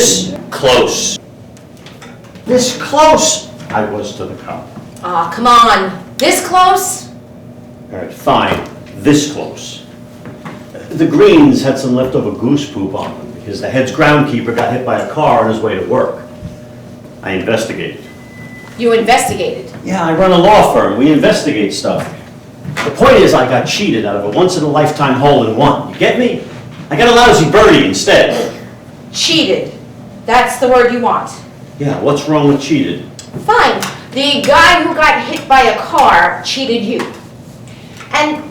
this close. This close I was to the cop. Aw, come on. This close? All right, fine. This close. The Greens had some leftover goose poop on them because the head's groundkeeper got hit by a car on his way to work. I investigated. You investigated? Yeah, I run a law firm. We investigate stuff. The point is I got cheated out of a once-in-a-lifetime hole-in-one. You get me? I got a lousy birdie instead. Cheated. That's the word you want. Yeah, what's wrong with cheated? Fine. The guy who got hit by a car cheated you. And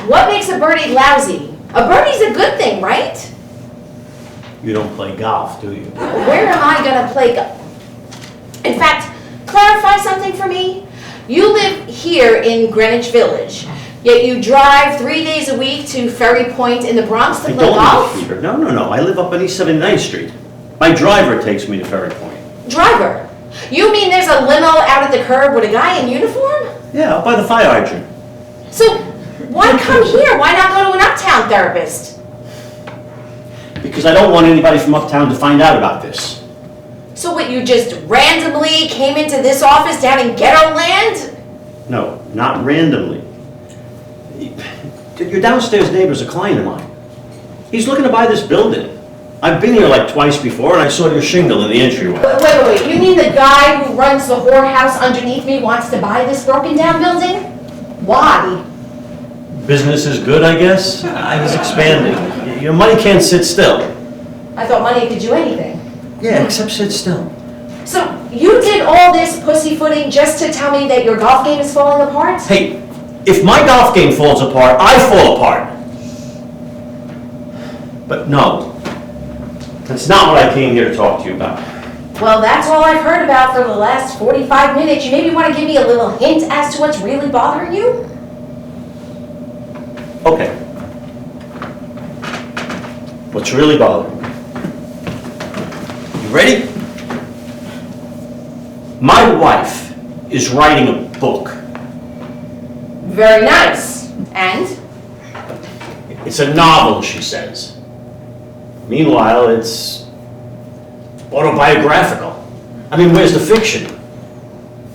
what makes a birdie lousy? A birdie's a good thing, right? You don't play golf, do you? Where am I gonna play golf? In fact, clarify something for me. You live here in Greenwich Village, yet you drive 3 days a week to Ferry Point in the Bronx to play golf? I don't live here. No. I live up on East 79th Street. My driver takes me to Ferry Point. Driver? You mean there's a limo out at the curb with a guy in uniform? Yeah, up by the fire hydrant. So, why come here? Why not go to an uptown therapist? Because I don't want anybody from uptown to find out about this. So what, you just randomly came into this office down in ghetto land? No, not randomly. Your downstairs neighbor's a client of mine. He's looking to buy this building. I've been here like twice before and I saw your shingle in the entryway. Wait. You mean the guy who runs the whorehouse underneath me wants to buy this broken down building? Why? Business is good, I guess. I was expanding. Your money can't sit still. I thought money could do anything. Yeah, except sit still. So you did all this pussyfooting just to tell me that your golf game is falling apart? Hey, if my golf game falls apart, I fall apart. But no, that's not what I came here to talk to you about. Well, that's all I've heard about for the last 45 minutes. You maybe want to give me a little hint as to what's really bothering you? Okay. What's really bothering me? You ready? My wife is writing a book. Very nice. And? It's a novel, she says. Meanwhile, it's autobiographical. I mean, where's the fiction?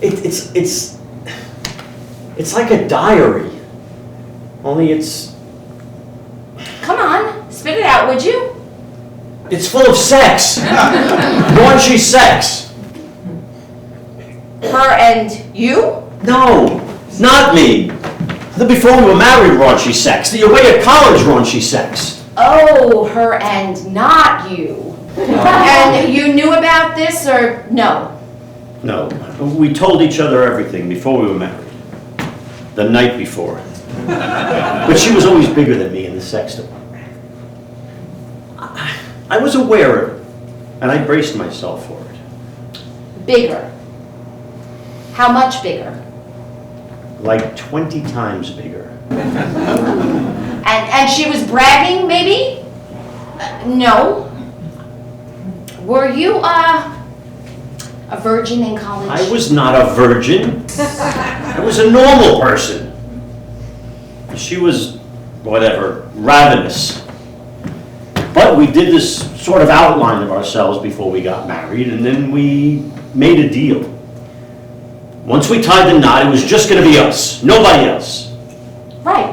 It's like a diary. Only it's... Come on, spit it out, would you? It's full of sex. Raunchy sex. Her and you? No, not me. The before we were married raunchy sex. The away at college raunchy sex. Oh, her and not you. And you knew about this or no? No, we told each other everything before we were married. The night before. But she was always bigger than me in the sex department. I was aware of it, and I braced myself for it. Bigger. How much bigger? Like 20 times bigger. And she was bragging, maybe? No. Were you a virgin in college? I was not a virgin. I was a normal person. She was, whatever, ravenous. But we did this sort of outline of ourselves before we got married, and then we made a deal. Once we tied the knot, it was just going to be us, nobody else. Right.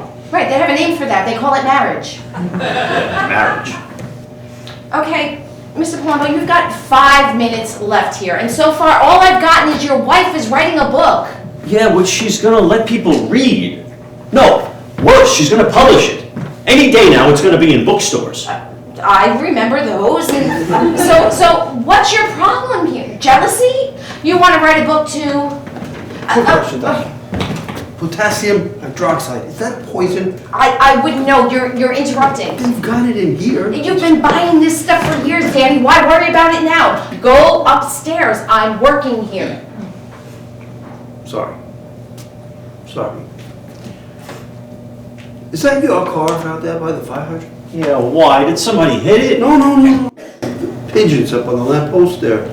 They have a name for that. They call it marriage. Yeah, marriage. Okay, Mr. Palumbo, you've got 5 minutes left here, and so far all I've gotten is your wife is writing a book. Yeah, which she's going to let people read. No, worse, she's going to publish it. Any day now, it's going to be in bookstores. I remember those. And so what's your problem here? Jealousy? You want to write a book too? Quick question, Doc. Potassium hydroxide, is that poison? I wouldn't know. You're interrupting. You've got it in here. You've been buying this stuff for years, Danny. Why worry about it now? Go upstairs. I'm working here. Sorry. Is that your car out there by the fire hydrant? Yeah, why? Did somebody hit it? No. Pigeons up on the lamppost there,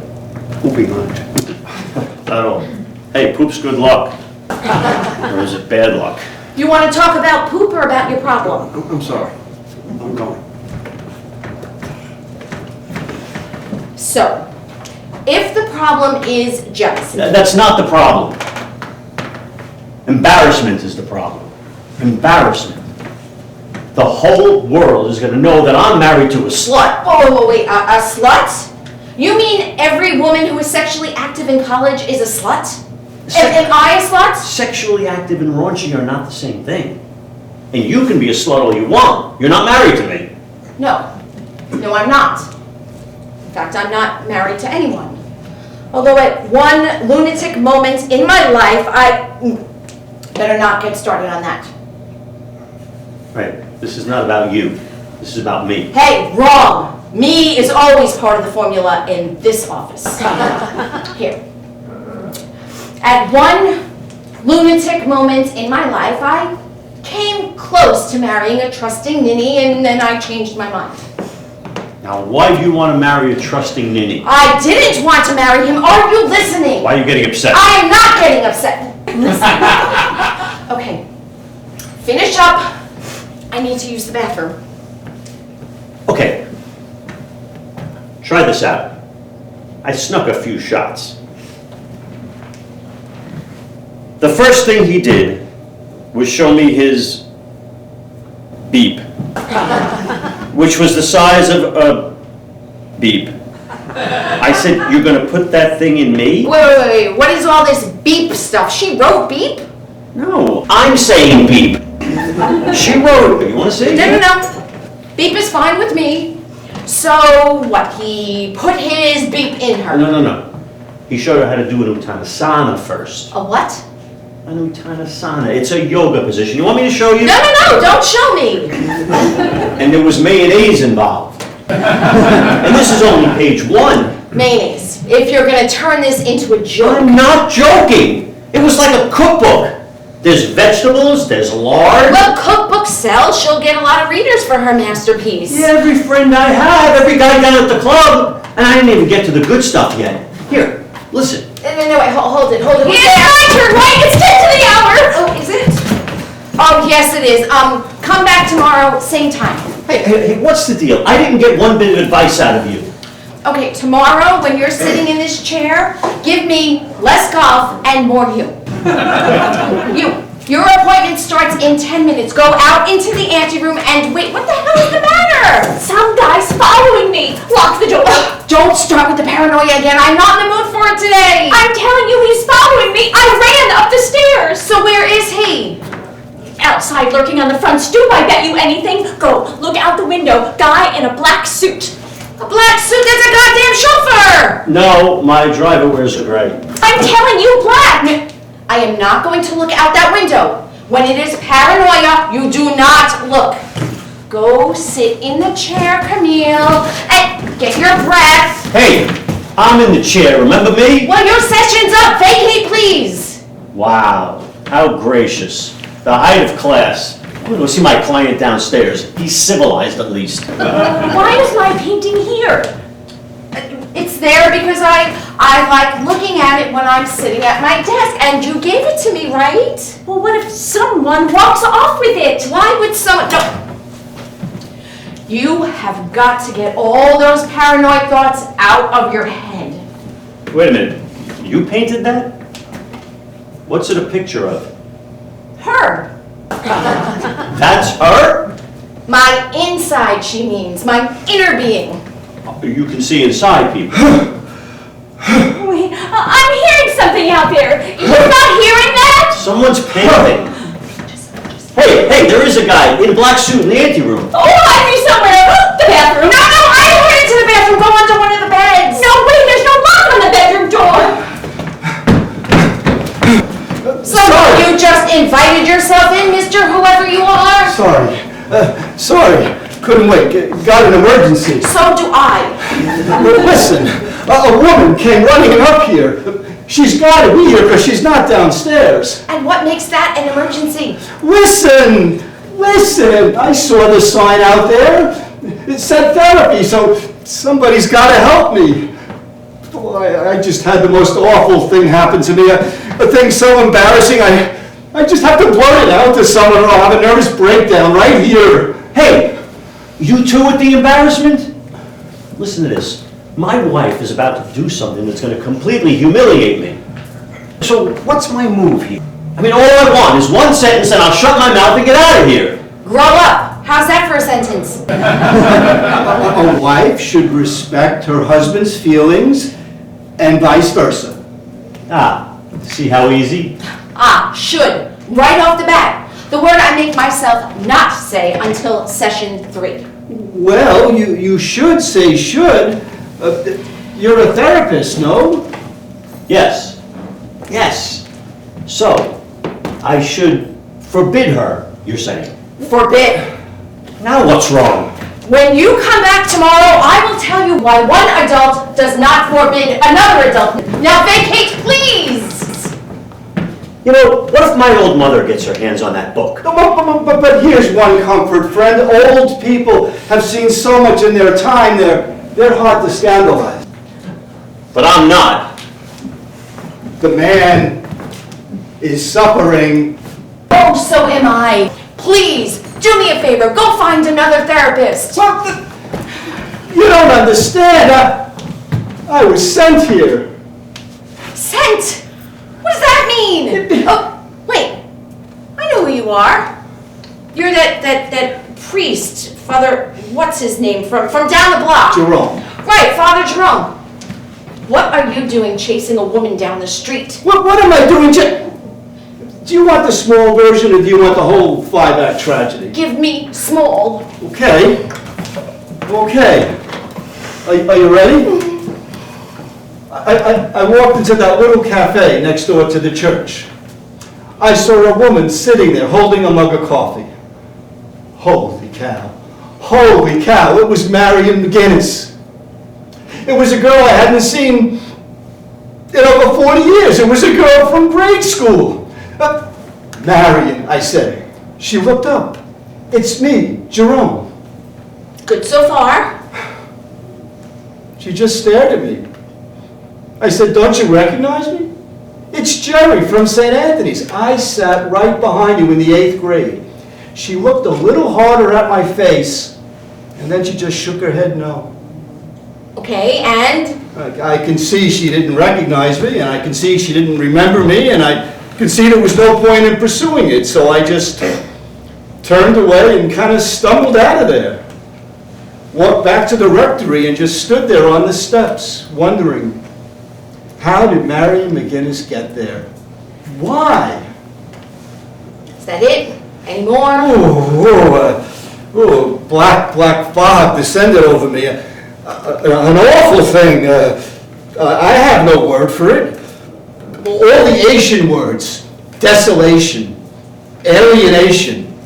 pooping on it. That'll... Hey, poop's good luck. Or is it bad luck? You want to talk about poop or about your problem? I'm sorry. I'm going. So So, if the problem is jealousy, That's not the problem. Embarrassment is the problem. Embarrassment. The whole world is gonna know that I'm married to a slut. whoa, wait, a slut? You mean every woman who is sexually active in college is a slut? Am I a slut? Sexually active and raunchy are not the same thing. And you can be a slut all you want. You're not married to me. No, I'm not. In fact, I'm not married to anyone. Although at one lunatic moment in my life, I better not get started on that. Right, this is not about you. This is about me. Hey, wrong! Me is always part of the formula in this office. Here. At one lunatic moment in my life, I came close to marrying a trusting ninny, and then I changed my mind. Now, why do you want to marry a trusting ninny? I didn't want to marry him. Are you listening? Why are you getting upset? I am not getting upset. Listen. Okay. Finish up. I need to use the bathroom. Okay. Try this out. I snuck a few shots. The first thing he did was show me his beep, which was the size of a beep. I said, "You're gonna put that thing in me?" Wait. What is all this beep stuff? She wrote beep? No, I'm saying beep. She wrote it. You wanna see? No. Beep is fine with me. So what? He put his beep in her. No. He showed her how to do an Uttanasana first. A what? An Uttanasana. It's a yoga position. You want me to show you? No. Don't show me. And there was mayonnaise involved. And this is only page 1. Mayonnaise. If you're gonna turn this into a joke. I'm not joking. It was like a cookbook. There's vegetables, there's lard. Well, cookbook sells. She'll get a lot of readers for her masterpiece. Yeah, every friend I have, every guy down at the club. And I didn't even get to the good stuff yet. Here, listen. No, wait, hold it. It's my turn, right? It's 10 to the hour! Oh, is it? Oh, yes, it is. Come back tomorrow, same time. Hey, what's the deal? I didn't get one bit of advice out of you. Okay, tomorrow, when you're sitting in this chair, give me less golf and more you. Your appointment starts in 10 minutes. Go out into the anteroom and wait. What the hell is the matter? Some guy's following me. Lock the door. Don't start with the paranoia again. I'm not in the mood for it today. I'm telling you, he's following me. I ran up the stairs. So where is he? Outside, lurking on the front stoop. I bet you anything. Go, look out the window. Guy in a black suit. A black suit? That's a goddamn chauffeur! No, my driver wears a gray. I'm telling you, black. I am not going to look out that window. When it is paranoia, you do not look. Go sit in the chair, Camille, and get your breath. Hey, I'm in the chair, remember me? Well, your session's up. Vacate, please. Wow, how gracious. The height of class. I'm going to go see my client downstairs. He's civilized at least. Why is my painting here? It's there because I like looking at it when I'm sitting at my desk, and you gave it to me, right? Well, what if someone walks off with it? Why would someone... No. You have got to get all those paranoid thoughts out of your head. Wait a minute, you painted that? What's it a picture of? Her. That's her? My inside, she means. My inner being. You can see inside people. Wait, I'm hearing something out there. You're not hearing that? Someone's painting. Hey, there is a guy in a black suit in the anteroom. Oh, hide me somewhere. The bathroom. No, I went into the bathroom. Go under one of the beds. No, wait, there's no lock on the bedroom door. So you just invited yourself in, Mr. Whoever you are? Sorry. Couldn't wait. Got an emergency. So do I. Well, listen, a woman came running up here. She's got to be here because she's not downstairs. And what makes that an emergency? Listen. I saw the sign out there. It said therapy, so somebody's got to help me. Oh, I just had the most awful thing happen to me. A thing so embarrassing, I just have to blurt it out to someone or I'll have a nervous breakdown right here. Hey, you too with the embarrassment? Listen to this. My wife is about to do something that's going to completely humiliate me. So what's my move here? I mean, all I want is one sentence and I'll shut my mouth and get out of here. Grow up. How's that for a sentence? A wife should respect her husband's feelings and vice versa. Ah, see how easy? Should. Right off the bat. The word I make myself not say until session 3. Well, you should say should. You're a therapist, no? Yes. Yes. So, I should forbid her, you're saying? Forbid. Now what's wrong? When you come back tomorrow, I will tell you why one adult does not forbid another adult. Now vacate, please! You know, what if my old mother gets her hands on that book? But here's one comfort, friend. Old people have seen so much in their time, they're hard to scandalize. But I'm not. The man is suffering. Oh, so am I. Please, do me a favor. Go find another therapist. You don't understand. I was sent here. Sent? What does that mean? Oh, wait. I know who you are. You're that priest, Father, what's his name, from down the block. Jerome. Right, Father Jerome. What are you doing chasing a woman down the street? What am I doing? Do you want the small version or do you want the whole 5-act tragedy? Give me small. Okay. Okay. Are you ready? I walked into that little cafe next door to the church. I saw a woman sitting there holding a mug of coffee. Holy cow. Holy cow. It was Marion McGinnis. It was a girl I hadn't seen in over 40 years. It was a girl from grade school. Marion, I said. She looked up. It's me, Jerome. Good so far. She just stared at me. I said, don't you recognize me? It's Jerry from St. Anthony's. I sat right behind you in the 8th grade. She looked a little harder at my face, and then she just shook her head no. Okay, and? I can see she didn't recognize me, and I can see she didn't remember me, and I can see there was no point in pursuing it, so I just turned away and kind of stumbled out of there. Walked back to the rectory and just stood there on the steps, wondering, how did Marion McGinnis get there? Why? Is that it? Any more? Black fog descended over me. An awful thing. I have no word for it. All the Asian words: desolation, alienation,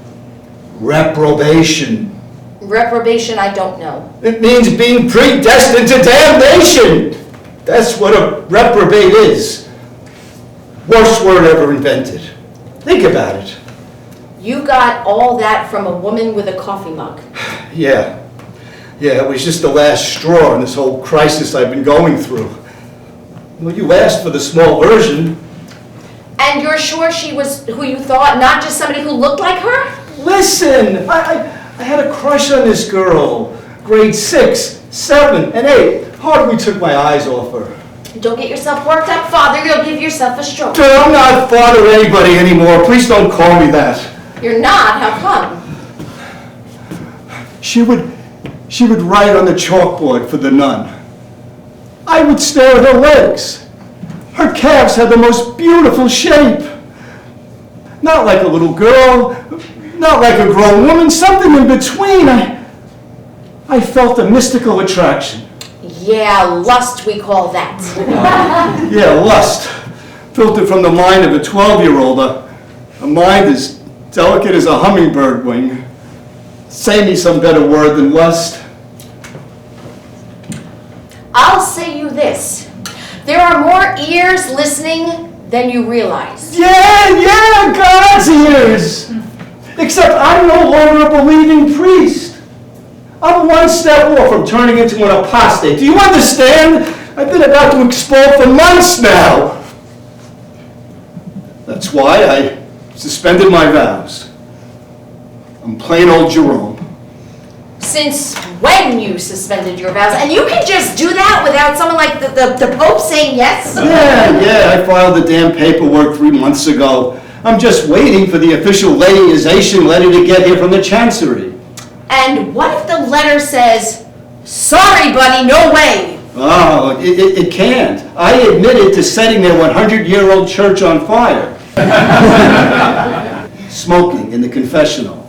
reprobation. Reprobation, I don't know. It means being predestined to damnation. That's what a reprobate is. Worst word ever invented. Think about it. You got all that from a woman with a coffee mug. Yeah, it was just the last straw in this whole crisis I've been going through. Well, you asked for the small version. And you're sure she was who you thought, not just somebody who looked like her? Listen, I had a crush on this girl. Grade 6, 7, and 8. Hardly took my eyes off her. Don't get yourself worked up, Father. You'll give yourself a stroke. I'm not father of anybody anymore. Please don't call me that. You're not? How come? She would write on the chalkboard for the nun. I would stare at her legs. Her calves had the most beautiful shape. Not like a little girl, not like a grown woman, something in between. I felt a mystical attraction. Yeah, lust we call that. Yeah, lust. Filtered from the mind of a 12-year-old. A mind as delicate as a hummingbird wing. Say me some better word than lust. I'll say you this. There are more ears listening than you realize. Yeah, God's ears. Except I'm no longer a believing priest. I'm one step off from turning into an apostate. Do you understand? I've been about to explode for months now. That's why I suspended my vows. I'm plain old Jerome. Since when you suspended your vows? And you can just do that without someone like the Pope saying yes? Yeah, I filed the damn paperwork 3 months ago. I'm just waiting for the official ladyization letter to get here from the Chancery. And what if the letter says, sorry, buddy, no way? Oh, it can't. I admitted to setting their 100-year-old church on fire. Smoking in the confessional.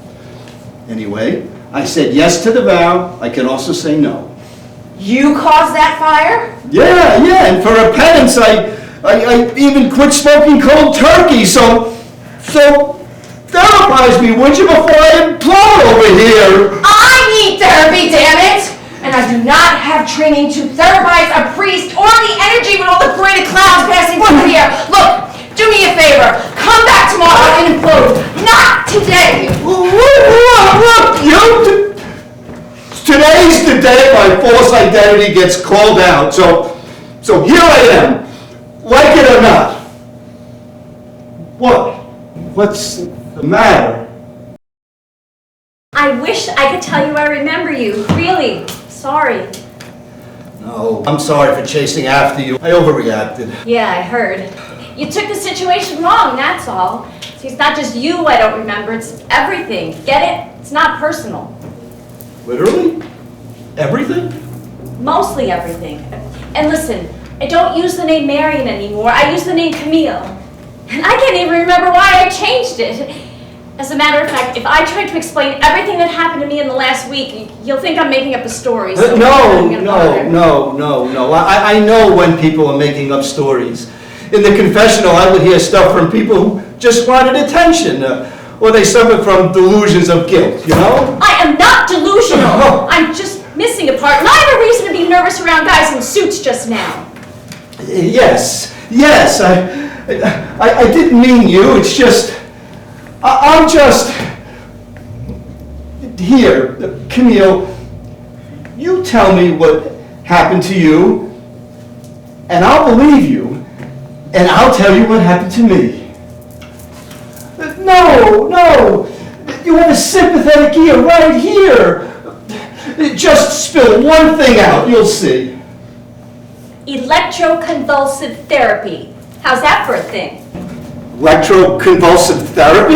Anyway, I said yes to the vow. I can also say no. You caused that fire? Yeah, and for a penance, I even quit smoking cold turkey, so therapize me, would you, before I implode over here? I need therapy, damn it! And I do not have training to therapize a priest or the energy with all the parade of clowns passing through here. Look, do me a favor. Come back tomorrow and implode. Not today. Today's the day my false identity gets called out, so here I am, like it or not. What? What's the matter? I wish I could tell you I remember you. Really. Sorry. No, I'm sorry for chasing after you. I overreacted. Yeah, I heard. You took the situation wrong, that's all. See, it's not just you I don't remember, it's everything. Get it? It's not personal. Literally? Everything? Mostly everything. And listen, I don't use the name Marion anymore, I use the name Camille. And I can't even remember why I changed it. As a matter of fact, if I tried to explain everything that happened to me in the last week, you'll think I'm making up a story. So No. I know when people are making up stories. In the confessional, I would hear stuff from people who just wanted attention, or they suffered from delusions of guilt, you know? I am not delusional. I'm just missing a part. And I have a reason to be nervous around guys in suits just now. Yes, I didn't mean you, it's just, I'm just, here, Camille, you tell me what happened to you, and I'll believe you, and I'll tell you what happened to me. No, you have a sympathetic ear right here. Just spill one thing out, you'll see. Electroconvulsive therapy. How's that for a thing? Electroconvulsive therapy?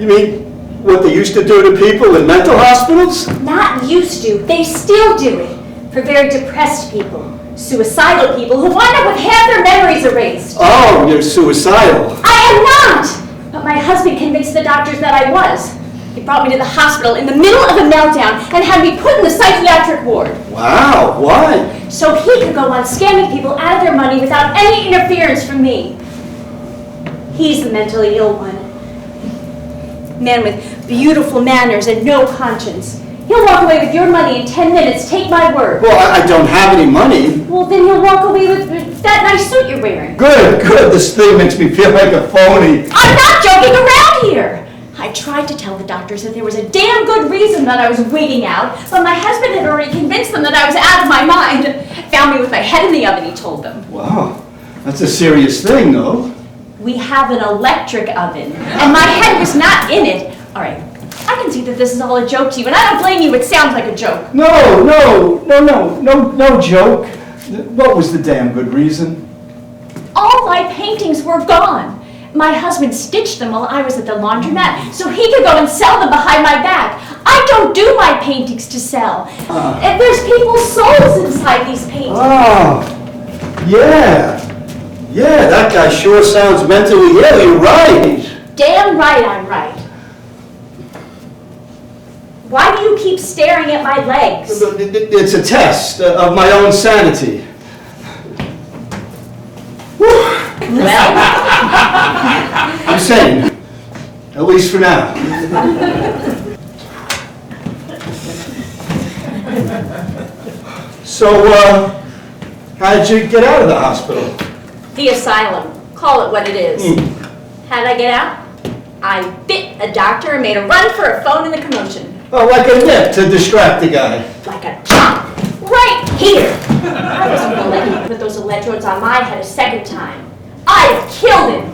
You mean what they used to do to people in mental hospitals? Not used to. They still do it. For very depressed people. Suicidal people who wind up with half their memories erased. Oh, you're suicidal. I am not! But my husband convinced the doctors that I was. He brought me to the hospital in the middle of a meltdown and had me put in the psychiatric ward. Wow, why? So he could go on scamming people out of their money without any interference from me. He's the mentally ill one. Man with beautiful manners and no conscience. He'll walk away with your money in 10 minutes, take my word. Well, I don't have any money. Well, then he'll walk away with that nice suit you're wearing. Good, this thing makes me feel like a phony. I'm not joking around here. I tried to tell the doctors that there was a damn good reason that I was wigging out, but my husband had already convinced them that I was out of my mind. Found me with my head in the oven, he told them. Wow, that's a serious thing, though. We have an electric oven, and my head was not in it. All right, I can see that this is all a joke to you, and I don't blame you, it sounds like a joke. No joke. What was the damn good reason? All my paintings were gone. My husband stitched them while I was at the laundromat, so he could go and sell them behind my back. I don't do my paintings to sell. And there's people's souls inside these paintings. Oh, yeah, that guy sure sounds mentally ill, you're right. Damn right I'm right. Why do you keep staring at my legs? It's a test of my own sanity. Well, I'm sane, at least for now. So, how did you get out of the hospital? the asylum. Call it what it is. How did I get out? I bit a doctor and made a run for a phone in the commotion. Oh, like a nip to distract the guy. Like a chomp. Right here! I wasn't gonna let you put those electrodes on my head a second time. I've killed him!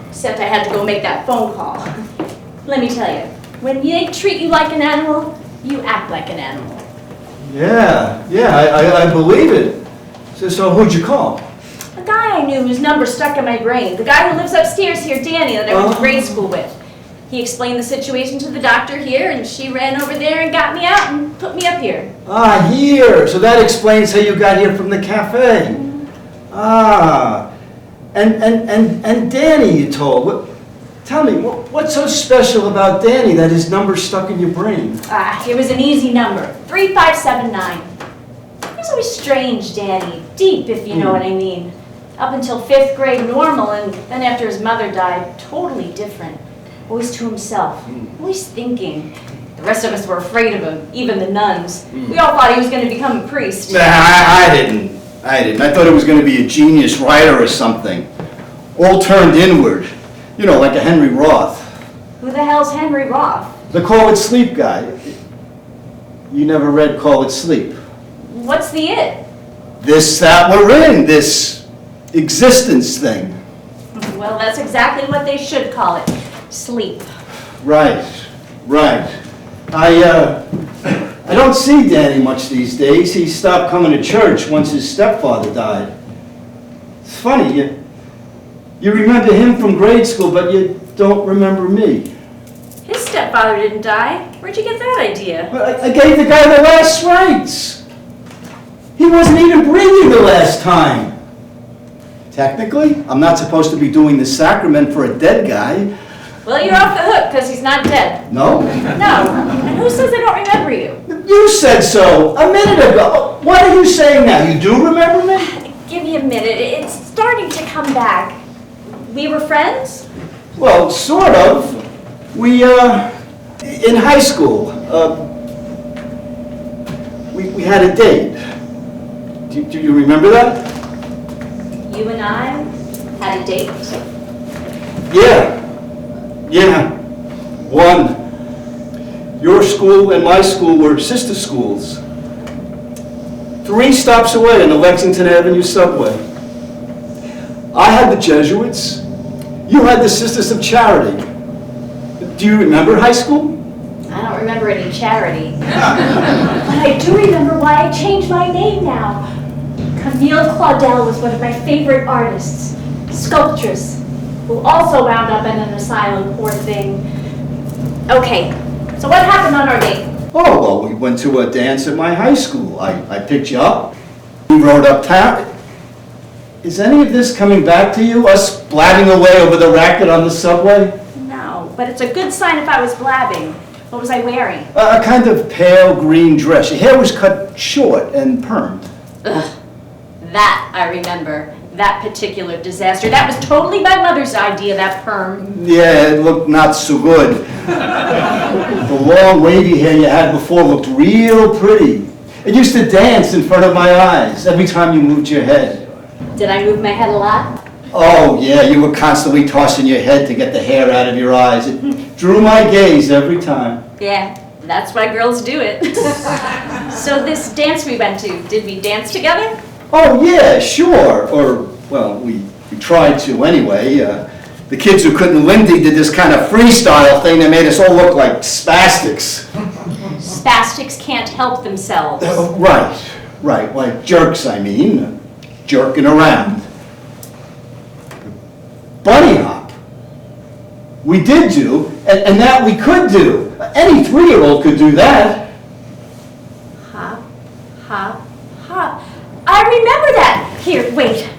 Except I had to go make that phone call. Let me tell you, when they treat you like an animal, You act like an animal. Yeah, I believe it. So who'd you call? A guy I knew whose number stuck in my brain. The guy who lives upstairs here, Danny, that I went to grade school with. He explained the situation to the doctor here, and she ran over there and got me out and put me up here. Ah, here. So that explains how you got here from the cafe. Ah. And Danny, you told. Tell me, what's so special about Danny that his number stuck in your brain? It was an easy number, 3579. He was always strange, Danny, deep, if you know what I mean. Up until 5th grade, normal, and then after his mother died, totally different. Always to himself, always thinking. The rest of us were afraid of him, even the nuns. We all thought he was going to become a priest. Nah, I didn't. I thought it was going to be a genius writer or something. All turned inward. You know, like a Henry Roth. Who the hell's Henry Roth? The Call It Sleep guy. You never read Call It Sleep? What's the it? This, that we're in, this existence thing. Well, that's exactly what they should call it. Sleep. Right. I don't see Danny much these days. He stopped coming to church once his stepfather died. It's funny, you remember him from grade school, but you don't remember me. His stepfather didn't die. Where'd you get that idea? But I gave the guy the last rites. He wasn't even breathing the last time. Technically, I'm not supposed to be doing the sacrament for a dead guy. Well, you're off the hook because he's not dead. No? No. And who says I don't remember you? You said so a minute ago. What are you saying now? You do remember me? Give me a minute. It's starting to come back. We were friends? Well, sort of. We, in high school, we had a date. Do you remember that? You and I had a date? Yeah. One. Your school and my school were sister schools. 3 stops away on the Lexington Avenue subway. I had the Jesuits. You had the Sisters of Charity. Do you remember high school? I don't remember any charity. But I do remember why I changed my name now. Camille Claudel was one of my favorite artists, sculptress, who also wound up in an asylum, poor thing. Okay, so what happened on our date? Oh, well, we went to a dance at my high school. I picked you up. We rode uptown. Is any of this coming back to you, us blabbing away over the racket on the subway? No, but it's a good sign if I was blabbing. What was I wearing? A kind of pale green dress. Your hair was cut short and permed. Ugh, that I remember. That particular disaster. That was totally my mother's idea, that perm. Yeah, it looked not so good. The long wavy hair you had before looked real pretty. It used to dance in front of my eyes every time you moved your head. Did I move my head a lot? Oh, yeah, you were constantly tossing your head to get the hair out of your eyes. It drew my gaze every time. Yeah, that's why girls do it. So this dance we went to, did we dance together? Oh, yeah, sure. Or, well, we tried to anyway. The kids who couldn't Lindy did this kind of freestyle thing that made us all look like spastics. Spastics can't help themselves. Right, like jerks, I mean. Jerking around. Bunny hop. We did do, and that we could do. Any 3-year-old could do that. Hop, hop, hop. I remember that. Here, wait.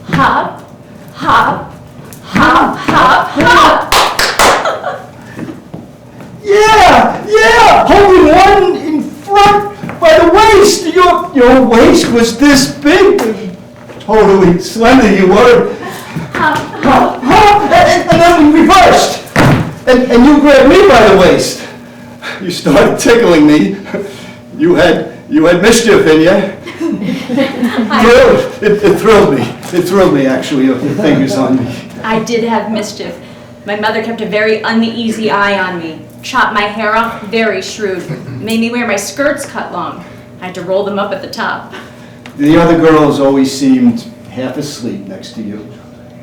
Hop, hop, hop, hop, hop. Yeah, holding one in front by the waist. Your waist was this big. Totally slender you were. And then we reversed. And you grabbed me by the waist. You started tickling me. You had mischief in you. It thrilled me. It thrilled me, actually, your fingers on me. I did have mischief. My mother kept a very uneasy eye on me. Chopped my hair off, very shrewd. Made me wear my skirts cut long. I had to roll them up at the top. The other girls always seemed half asleep next to you.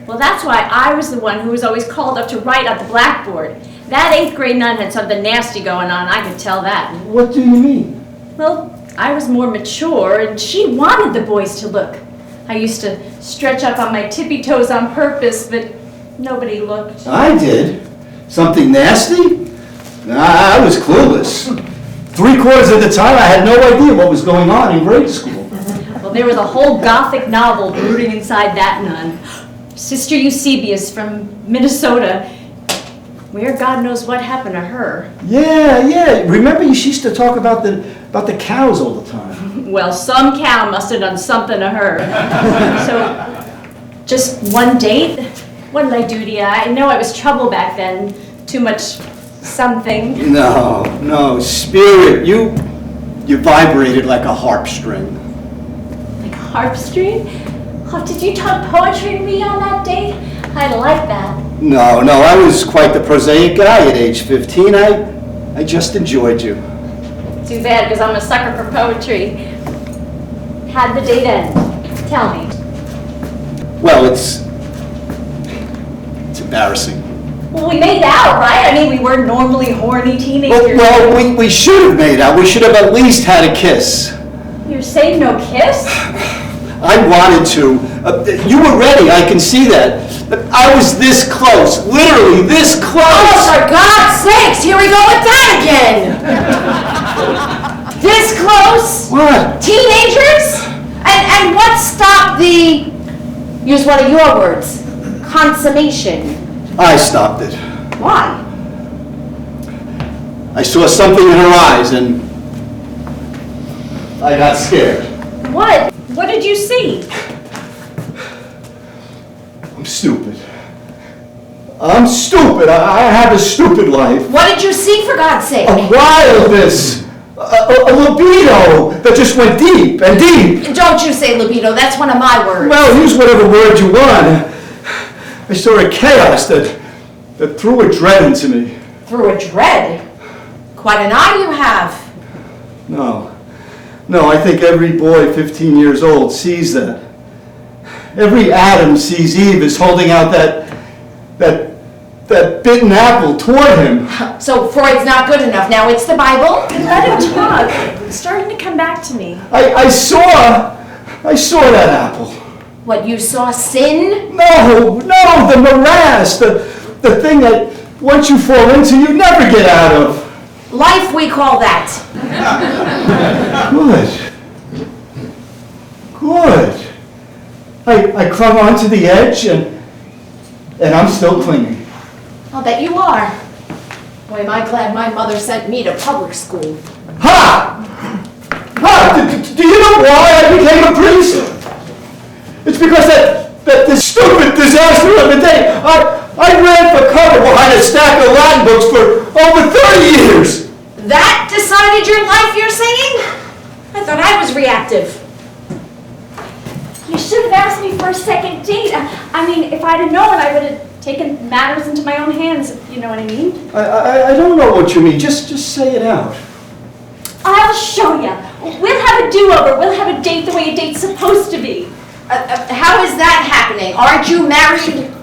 Well, that's why I was the one who was always called up to write at the blackboard. That 8th grade nun had something nasty going on, I could tell that. What do you mean? Well, I was more mature, and she wanted the boys to look. I used to stretch up on my tippy toes on purpose, but nobody looked. I did? Something nasty? I was clueless. 3/4 of the time, I had no idea what was going on in grade school. Well, there was a whole gothic novel brooding inside that nun. Sister Eusebius from Minnesota. Where God knows what happened to her. Yeah. Remember she used to talk about the cows all the time. Well, some cow must have done something to her. So, just one date? What did I do to you? I know I was trouble back then. Too much something. No, Spirit, you vibrated like a harp string. Like a harp string? Oh, did you talk poetry to me on that date? I'd like that. No, I was quite the prosaic guy at age 15. I just enjoyed you. Too bad, because I'm a sucker for poetry. How'd the date end? Tell me. Well, it's embarrassing. Well, we made out, right? I mean, we were normally horny teenagers. Well, we should have made out. We should have at least had a kiss. You're saying no kiss? I wanted to. You were ready, I can see that. I was this close, literally this close. Oh, for God's sakes, here we go with that again. This close? What? Teenagers? And what stopped the, use one of your words, consummation? I stopped it. Why? I saw something in her eyes and I got scared. What? What did you see? I'm stupid. I have a stupid life. What did you see, for God's sake? A wildness. A libido that just went deep and deep. Don't you say libido, that's one of my words. Well, use whatever word you want. I saw a chaos that threw a dread into me. Through a dread? Quite an eye you have. No, I think every boy 15 years old sees that. Every Adam sees Eve as holding out that bitten apple toward him. So Freud's not good enough, now it's the Bible? Let him talk. It's starting to come back to me. I saw that apple. What, you saw sin? No, the morass, the thing that once you fall into, you never get out of. Life, we call that. Good. I clung onto the edge and I'm still clinging. I'll bet you are. Boy, am I glad my mother sent me to public school. Ha! Do you know why I became a priest? It's because that stupid disaster of a day. I ran for cover behind a stack of Latin books for over 30 years. That decided your life, you're saying? I thought I was reactive. You should have asked me for a second date. I mean, if I'd have known, I would have taken matters into my own hands, if you know what I mean. I don't know what you mean. Just say it out. I'll show you. We'll have a do-over. We'll have a date the way a date's supposed to be. How is that happening? Aren't you married?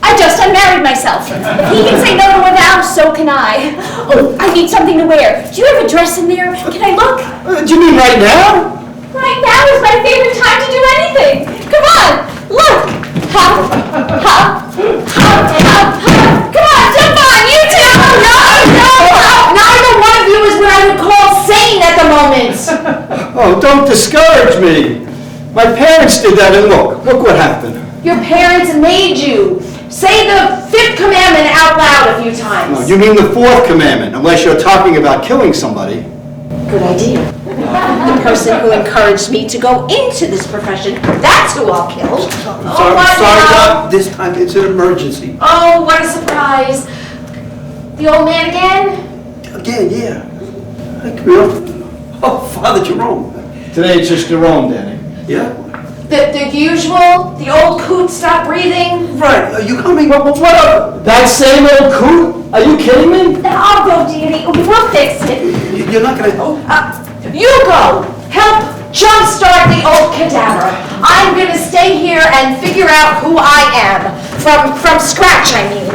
I just unmarried myself. If he can say no to a vow, so can I. Oh, I need something to wear. Do you have a dress in there? Can I look? Do you mean right now? Right now is my favorite time to do anything. Come on, look. Hop, hop, hop, hop, hop. Come on, jump on, you two. No. Neither one of you is what I would call sane at the moment. Oh, don't discourage me. My parents did that and look what happened. Your parents made you. Say the 5th commandment out loud a few times. No, you mean the 4th commandment, unless you're talking about killing somebody. Good idea. The person who encouraged me to go into this profession, that's who I'll kill. Sorry, what now? Doc, this time it's an emergency. Oh, what a surprise. The old man again? Again, yeah. Hi, Camille. Oh, Father Jerome. Today it's just Jerome, Danny. Yeah? The usual? The old coot stop breathing? Right, are you coming? What up? That same old coot? Are you kidding me? I'll go, Danny. We'll fix it. You're not gonna... Oh, You go. Help jumpstart the old cadaver. I'm going to stay here and figure out who I am. From scratch, I mean.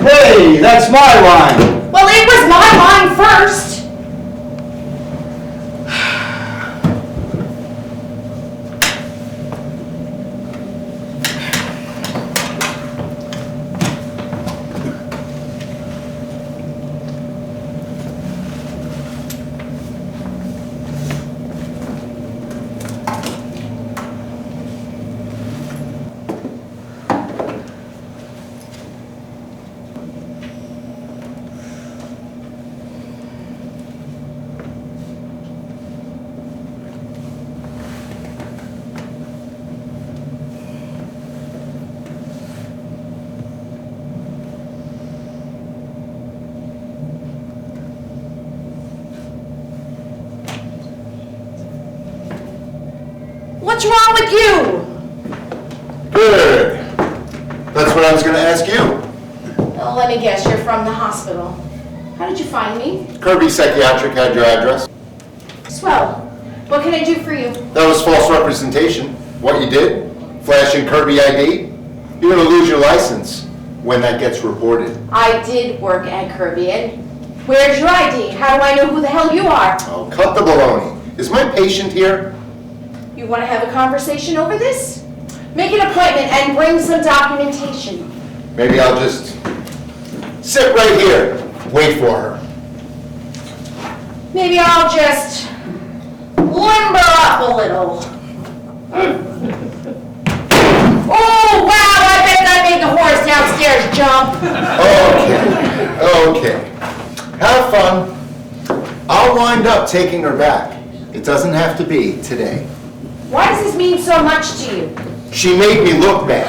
Hey, that's my line. Well, it was my line first. What's wrong with you? Good. That's what I was going to ask you. Oh, let me guess, you're from the hospital. How did you find me? Kirby Psychiatric had your address. Swell. What can I do for you? That was false representation. What you did, flashing Kirby ID, you're going to lose your license when that gets reported. I did work at Kirby, and where's your ID? How do I know who the hell you are? Oh, cut the baloney. Is my patient here? You want to have a conversation over this? Make an appointment and bring some documentation. Maybe I'll just sit right here, wait for her. Maybe I'll just limber up a little. Oh, wow, I bet that made the horse downstairs jump. Okay. Have fun. I'll wind up taking her back. It doesn't have to be today. Why does this mean so much to you? She made me look bad.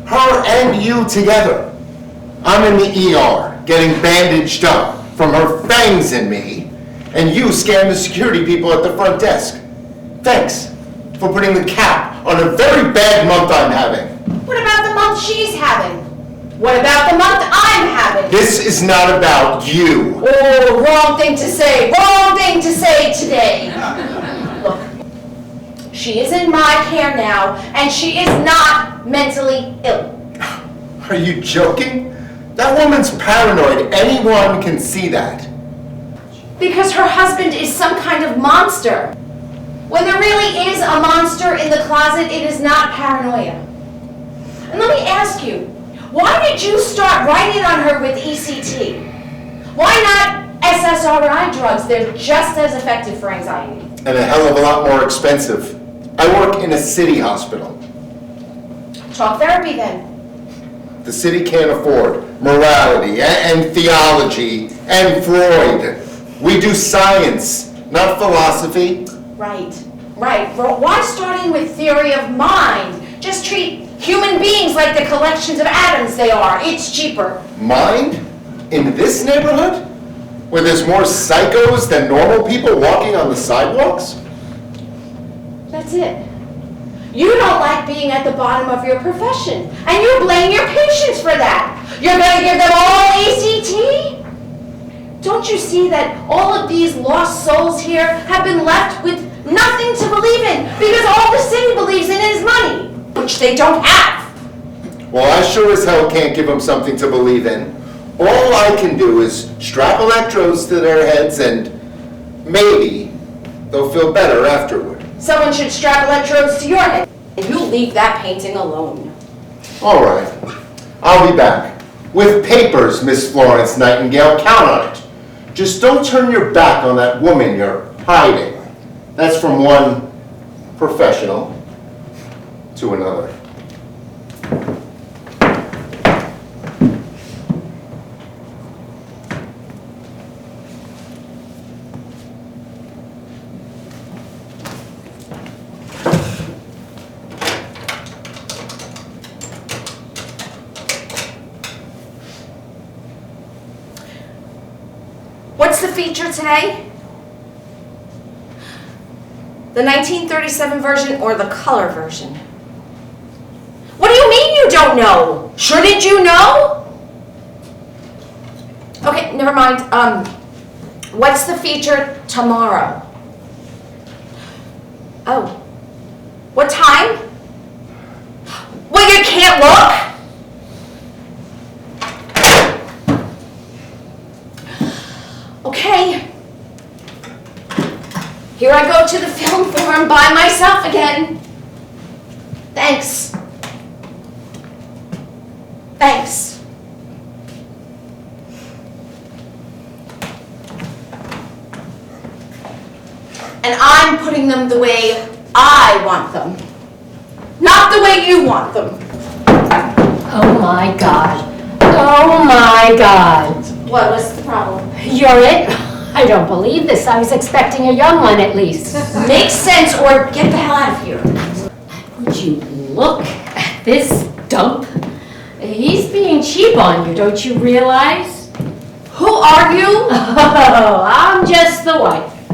Her and you together. I'm in the ER, getting bandaged up from her fangs in me, and you scam the security people at the front desk. Thanks for putting the cap on a very bad month I'm having. What about the month she's having? What about the month I'm having? This is not about you. Oh, wrong thing to say. Wrong thing to say today. Look, she is in my care now, and she is not mentally ill. Are you joking? That woman's paranoid. Anyone can see that. Because her husband is some kind of monster. When there really is a monster in the closet, it is not paranoia. And let me ask you, why did you start writing on her with ECT? Why not SSRI drugs? They're just as effective for anxiety. And a hell of a lot more expensive. I work in a city hospital. Talk therapy then. The city can't afford morality and theology and Freud. We do science, not philosophy. Right. Why starting with theory of mind? Just treat human beings like the collections of atoms they are. It's cheaper. Mind? In this neighborhood? Where there's more psychos than normal people walking on the sidewalks? That's it. You don't like being at the bottom of your profession, and you blame your patients for that. You're going to give them all ECT? Don't you see that all of these lost souls here have been left with nothing to believe in because all the city believes in is money, which they don't have? Well, I sure as hell can't give them something to believe in. All I can do is strap electrodes to their heads and maybe they'll feel better afterward. Someone should strap electrodes to your head, and you leave that painting alone. All right, I'll be back. With papers, Miss Florence Nightingale, count on it. Just don't turn your back on that woman you're hiding. That's from one professional to another. What's the feature today? The 1937 version or the color version? What do you mean you don't know? Shouldn't you know? Okay, never mind. What's the feature tomorrow? Oh. What time? Well, you can't look? Here I go to the film forum by myself again. Thanks. Thanks. And I'm putting them the way I want them, not the way you want them. Oh my God. Oh my God. What was the problem? You're it? I don't believe this. I was expecting a young one at least. Make sense or get the hell out of here. Would you look at this dump? He's being cheap on you, don't you realize? Who are you? Oh, I'm just the wife.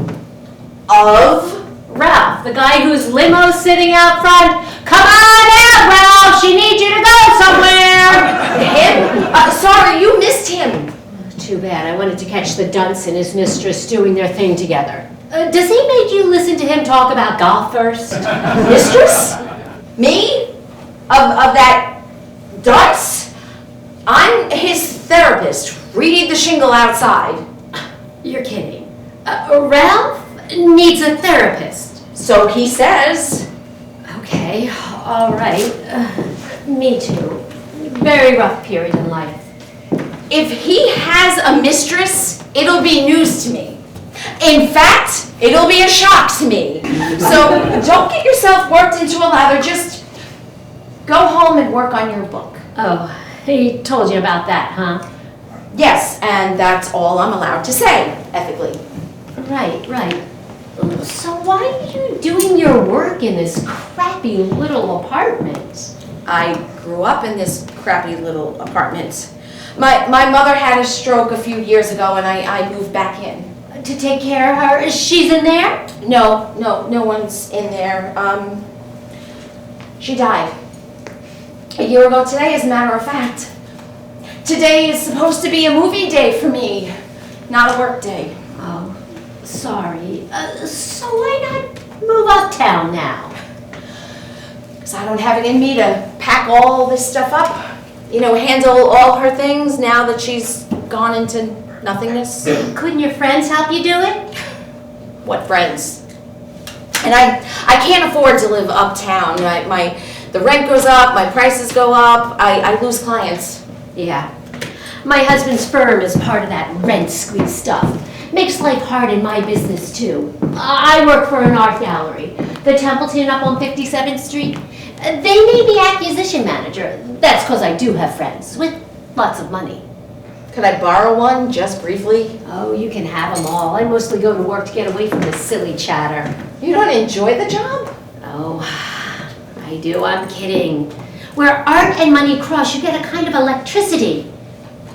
Of? Ralph, the guy whose limo's sitting out front. Come on out, Ralph! She needs you to go somewhere! Him? Sorry, you missed him. Too bad. I wanted to catch the dunce and his mistress doing their thing together. Does he make you listen to him talk about golf first? Mistress? Me? Of that dunce? I'm his therapist. Read the shingle outside. You're kidding. Ralph needs a therapist. So he says. Okay, all right. Me too. Very rough period in life. If he has a mistress, it'll be news to me. In fact, it'll be a shock to me. So don't get yourself worked into a lather. Just go home and work on your book. Oh, he told you about that, huh? Yes, and that's all I'm allowed to say, ethically. Right. So why are you doing your work in this crappy little apartment? I grew up in this crappy little apartment. My mother had a stroke a few years ago and I moved back in. To take care of her? She's in there? No one's in there. She died. A year ago today, as a matter of fact. Today is supposed to be a movie day for me, not a work day. Oh, sorry. So why not move uptown now? Because I don't have it in me to pack all this stuff up. Handle all her things now that she's gone into nothingness. Couldn't your friends help you do it? What friends? And I can't afford to live uptown. The rent goes up, my prices go up, I lose clients. Yeah. My husband's firm is part of that rent squeeze stuff. Makes life hard in my business too. I work for an art gallery, the Templeton up on 57th Street. They made me acquisition manager. That's because I do have friends with lots of money. Could I borrow one, just briefly? Oh, you can have them all. I mostly go to work to get away from this silly chatter. You don't enjoy the job? Oh, I do. I'm kidding. Where art and money cross, you get a kind of electricity.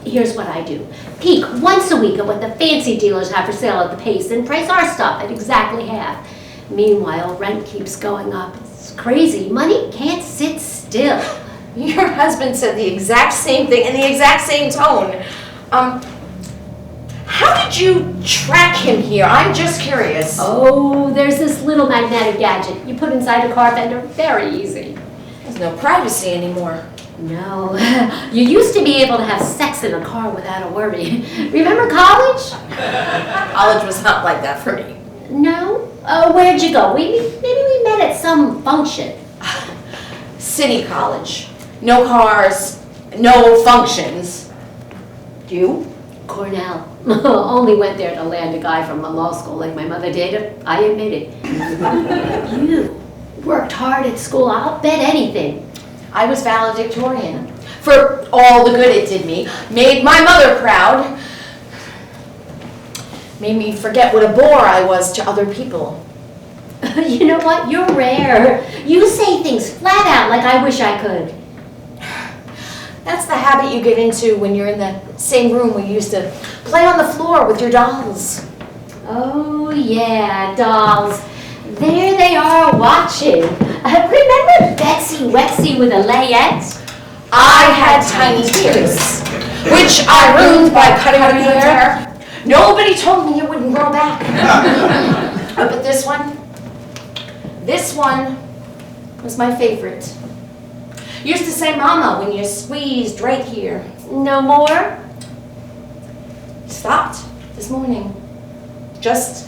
Here's what I do. Peek once a week at what the fancy dealers have for sale at the Pace and price our stuff at exactly half. Meanwhile, rent keeps going up. It's crazy. Money can't sit still. Your husband said the exact same thing in the exact same tone. How did you track him here? I'm just curious. Oh, there's this little magnetic gadget you put inside a car fender. Very easy. There's no privacy anymore. No. You used to be able to have sex in a car without a worry. Remember college? College was not like that for me. No? Where'd you go? Maybe we met at some function. City college. No cars, no functions. You? Cornell. Only went there to land a guy from a law school like my mother dated. I admit it. You worked hard at school. I'll bet anything. I was valedictorian. For all the good it did me. Made my mother proud. Made me forget what a bore I was to other people. You know what? You're rare. You say things flat out like I wish I could. That's the habit you get into when you're in the same room where you used to play on the floor with your dolls. Oh yeah, dolls. There they are watching. Remember Betsy Wetsy with a layette? I had tiny tears, which I ruined by cutting her hair. Nobody told me it wouldn't grow back. But this one was my favorite. Used to say mama when you squeezed right here. No more? Stopped this morning. Just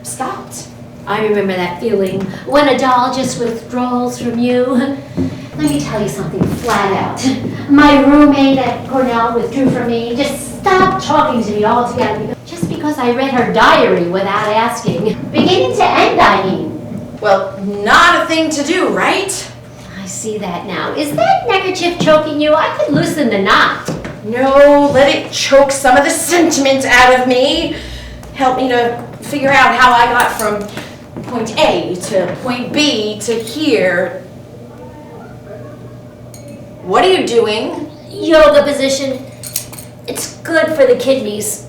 stopped. I remember that feeling when a doll just withdraws from you. Let me tell you something flat out. My roommate at Cornell withdrew from me, just stopped talking to me altogether just because I read her diary without asking. Beginning to end, I mean. Well, not a thing to do, right? I see that now. Is that neckerchief choking you? I could loosen the knot. No, let it choke some of the sentiment out of me. Help me to figure out how I got from point A to point B to here. What are you doing? Yoga position. It's good for the kidneys.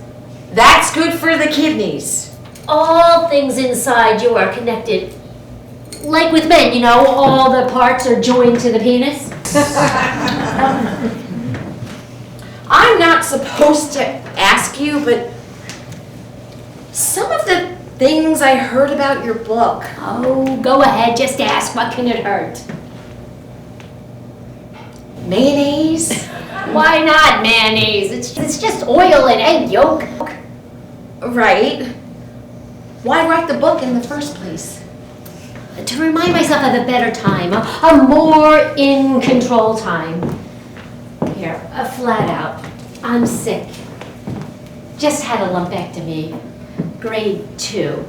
That's good for the kidneys. All things inside you are connected. Like with men, you know, all the parts are joined to the penis. I'm not supposed to ask you, but some of the things I heard about your book. Oh, go ahead, just ask. What can it hurt? Mayonnaise? Why not mayonnaise? It's just oil and egg yolk. Right. Why write the book in the first place? To remind myself of a better time, a more in control time. Here, flat out. I'm sick. Just had a lumpectomy. Grade 2.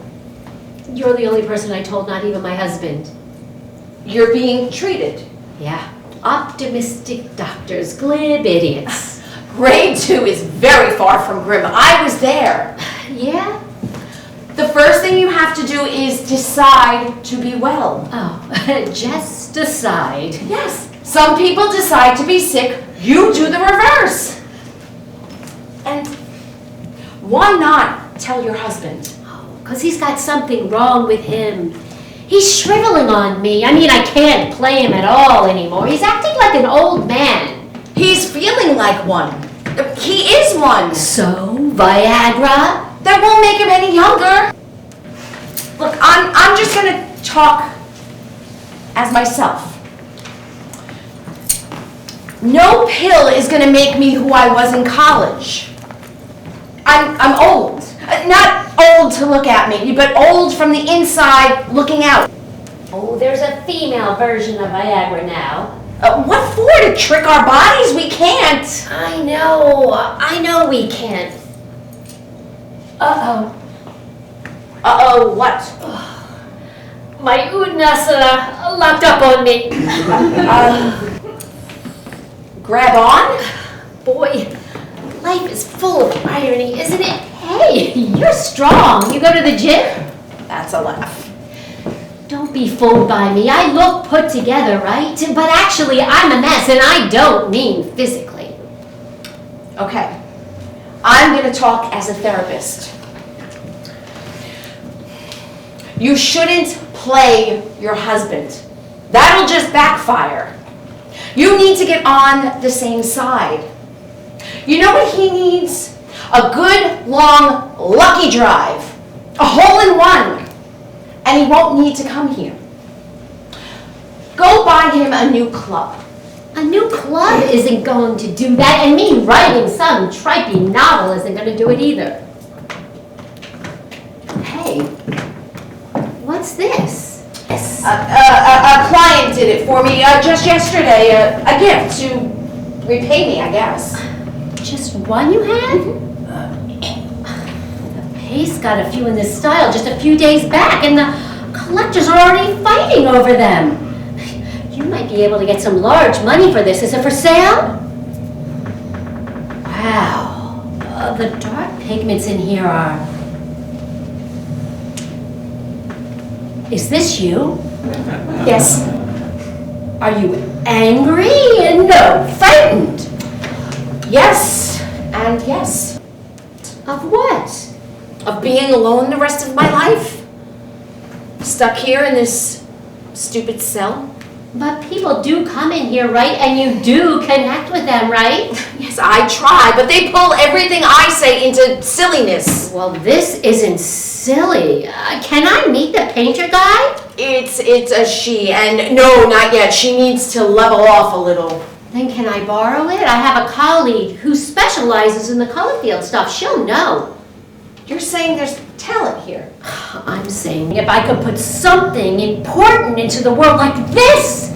You're the only person I told, not even my husband. You're being treated. Yeah. Optimistic doctors, glib idiots. Grade 2 is very far from grim. I was there. Yeah? The first thing you have to do is decide to be well. Oh, just decide. Yes. Some people decide to be sick. You do the reverse. And why not tell your husband? Oh, 'cause he's got something wrong with him. He's shriveling on me. I mean, I can't play him at all anymore. He's acting like an old man. He's feeling like one. He is one. So, Viagra? That won't make him any younger. Look, I'm just gonna talk as myself. No pill is gonna make me who I was in college. I'm old. Not old to look at maybe, but old from the inside looking out. Oh, there's a female version of Viagra now. What for? To trick our bodies? We can't. I know we can't. Uh-oh. Uh-oh, what? My unas locked up on me. Grab on? Boy, life is full of irony, isn't it? Hey, you're strong. You go to the gym? That's a laugh. Don't be fooled by me. I look put together, right? But actually, I'm a mess, and I don't mean physically. Okay. I'm gonna talk as a therapist. You shouldn't play your husband. That'll just backfire. You need to get on the same side. You know what he needs? A good, long, lucky drive. A hole-in-one. And he won't need to come here. Go buy him a new club. A new club isn't going to do that, and me writing some tripe novel isn't going to do it either. Hey, what's this? A client did it for me just yesterday. A gift to repay me, I guess. Just one you had? The Pace got a few in this style just a few days back, and the collectors are already fighting over them. You might be able to get some large money for this. Is it for sale? Wow. The dark pigments in here are... Is this you? Yes. Are you angry? No, frightened. Yes, and yes. Of what? Of being alone the rest of my life. Stuck here in this stupid cell. But people do come in here, right? And you do connect with them, right? Yes, I try, but they pull everything I say into silliness. Well, this isn't silly. Can I meet the painter guy? It's a she, and no, not yet. She needs to level off a little. Then can I borrow it? I have a colleague who specializes in the color field stuff. She'll know. You're saying there's talent here. I'm saying if I could put something important into the world like this,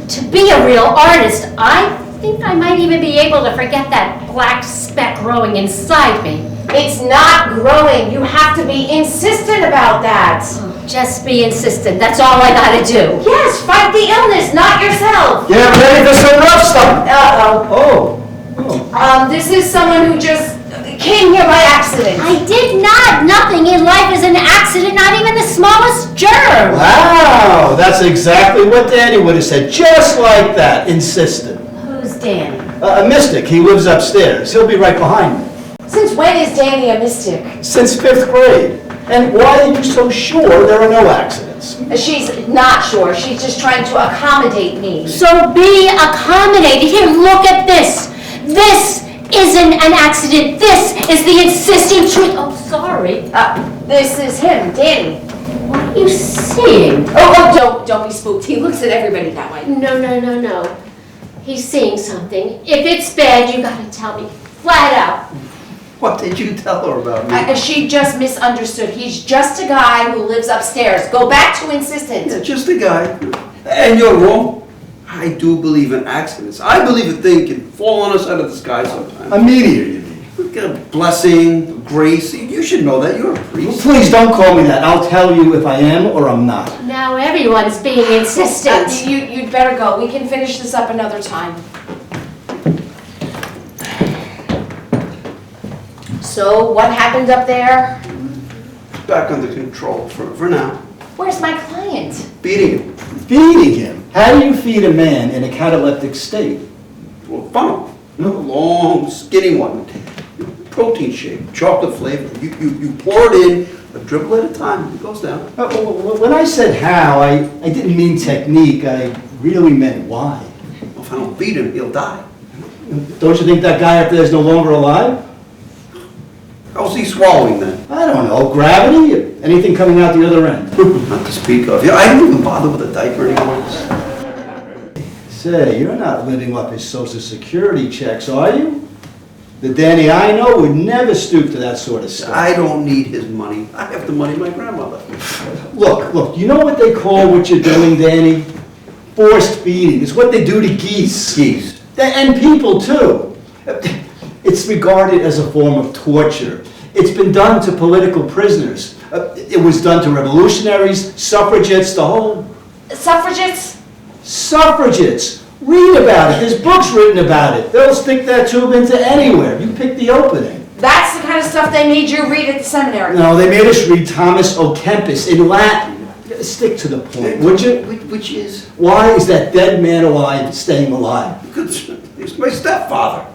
to be a real artist, I think I might even be able to forget that black speck growing inside me. It's not growing. You have to be insistent about that. Just be insistent, that's all I gotta do. Yes, fight the illness, not yourself. Get ready for some rough stuff. Uh-oh. Oh. This is someone who just came here by accident. I did not. Nothing in life is an accident, not even the smallest germ. Wow, that's exactly what Danny would have said, just like that, insistent. Who's Danny? A mystic, he lives upstairs. He'll be right behind me. Since when is Danny a mystic? Since 5th grade. And why are you so sure there are no accidents? She's not sure. She's just trying to accommodate me. So be accommodated. Here, look at this. This isn't an accident. This is the insistent truth. Oh, sorry. This is him, Danny. What are you seeing? Don't be spooked. He looks at everybody that way. No. He's seeing something. If it's bad, you gotta tell me. Flat out. What did you tell her about me? She just misunderstood. He's just a guy who lives upstairs. Go back to insistent. Yeah, just a guy. And you're wrong. I do believe in accidents. I believe a thing can fall on us out of the sky sometimes. A meteor, you mean? We get a blessing, a grace. You should know that. You're a priest. Please don't call me that. I'll tell you if I am or I'm not. Now everyone's being insistent. You'd better go. We can finish this up another time. So, what happened up there? Back under control for now. Where's my client? Beating him. Feeding him? How do you feed a man in a cataleptic state? Well, funnel. You know, a long, skinny one. Protein shake, chocolate flavor. You pour it in, a dribble at a time, it goes down. When I said how, I didn't mean technique. I really meant why. Well, if I don't beat him, he'll die. Don't you think that guy up there is no longer alive? How's he swallowing then? I don't know. Gravity? Anything coming out the other end? Not to speak of. Yeah, I don't even bother with a diaper anymore. Say, you're not living off his Social Security checks, are you? The Danny I know would never stoop to that sort of stuff. I don't need his money. I have the money of my grandmother. Look, you know what they call what you're doing, Danny? Forced feeding. It's what they do to geese. Geese. And people, too. It's regarded as a form of torture. It's been done to political prisoners. It was done to revolutionaries, suffragettes, the whole... Suffragettes? Suffragettes! Read about it. There's books written about it. They'll stick that tube into anywhere. You pick the opening. That's the kind of stuff they made you read at the seminary. No, they made us read Thomas Å Kempis in Latin. Stick to the point, would you? Which is? Why is that dead man alive staying alive? Because he's my stepfather.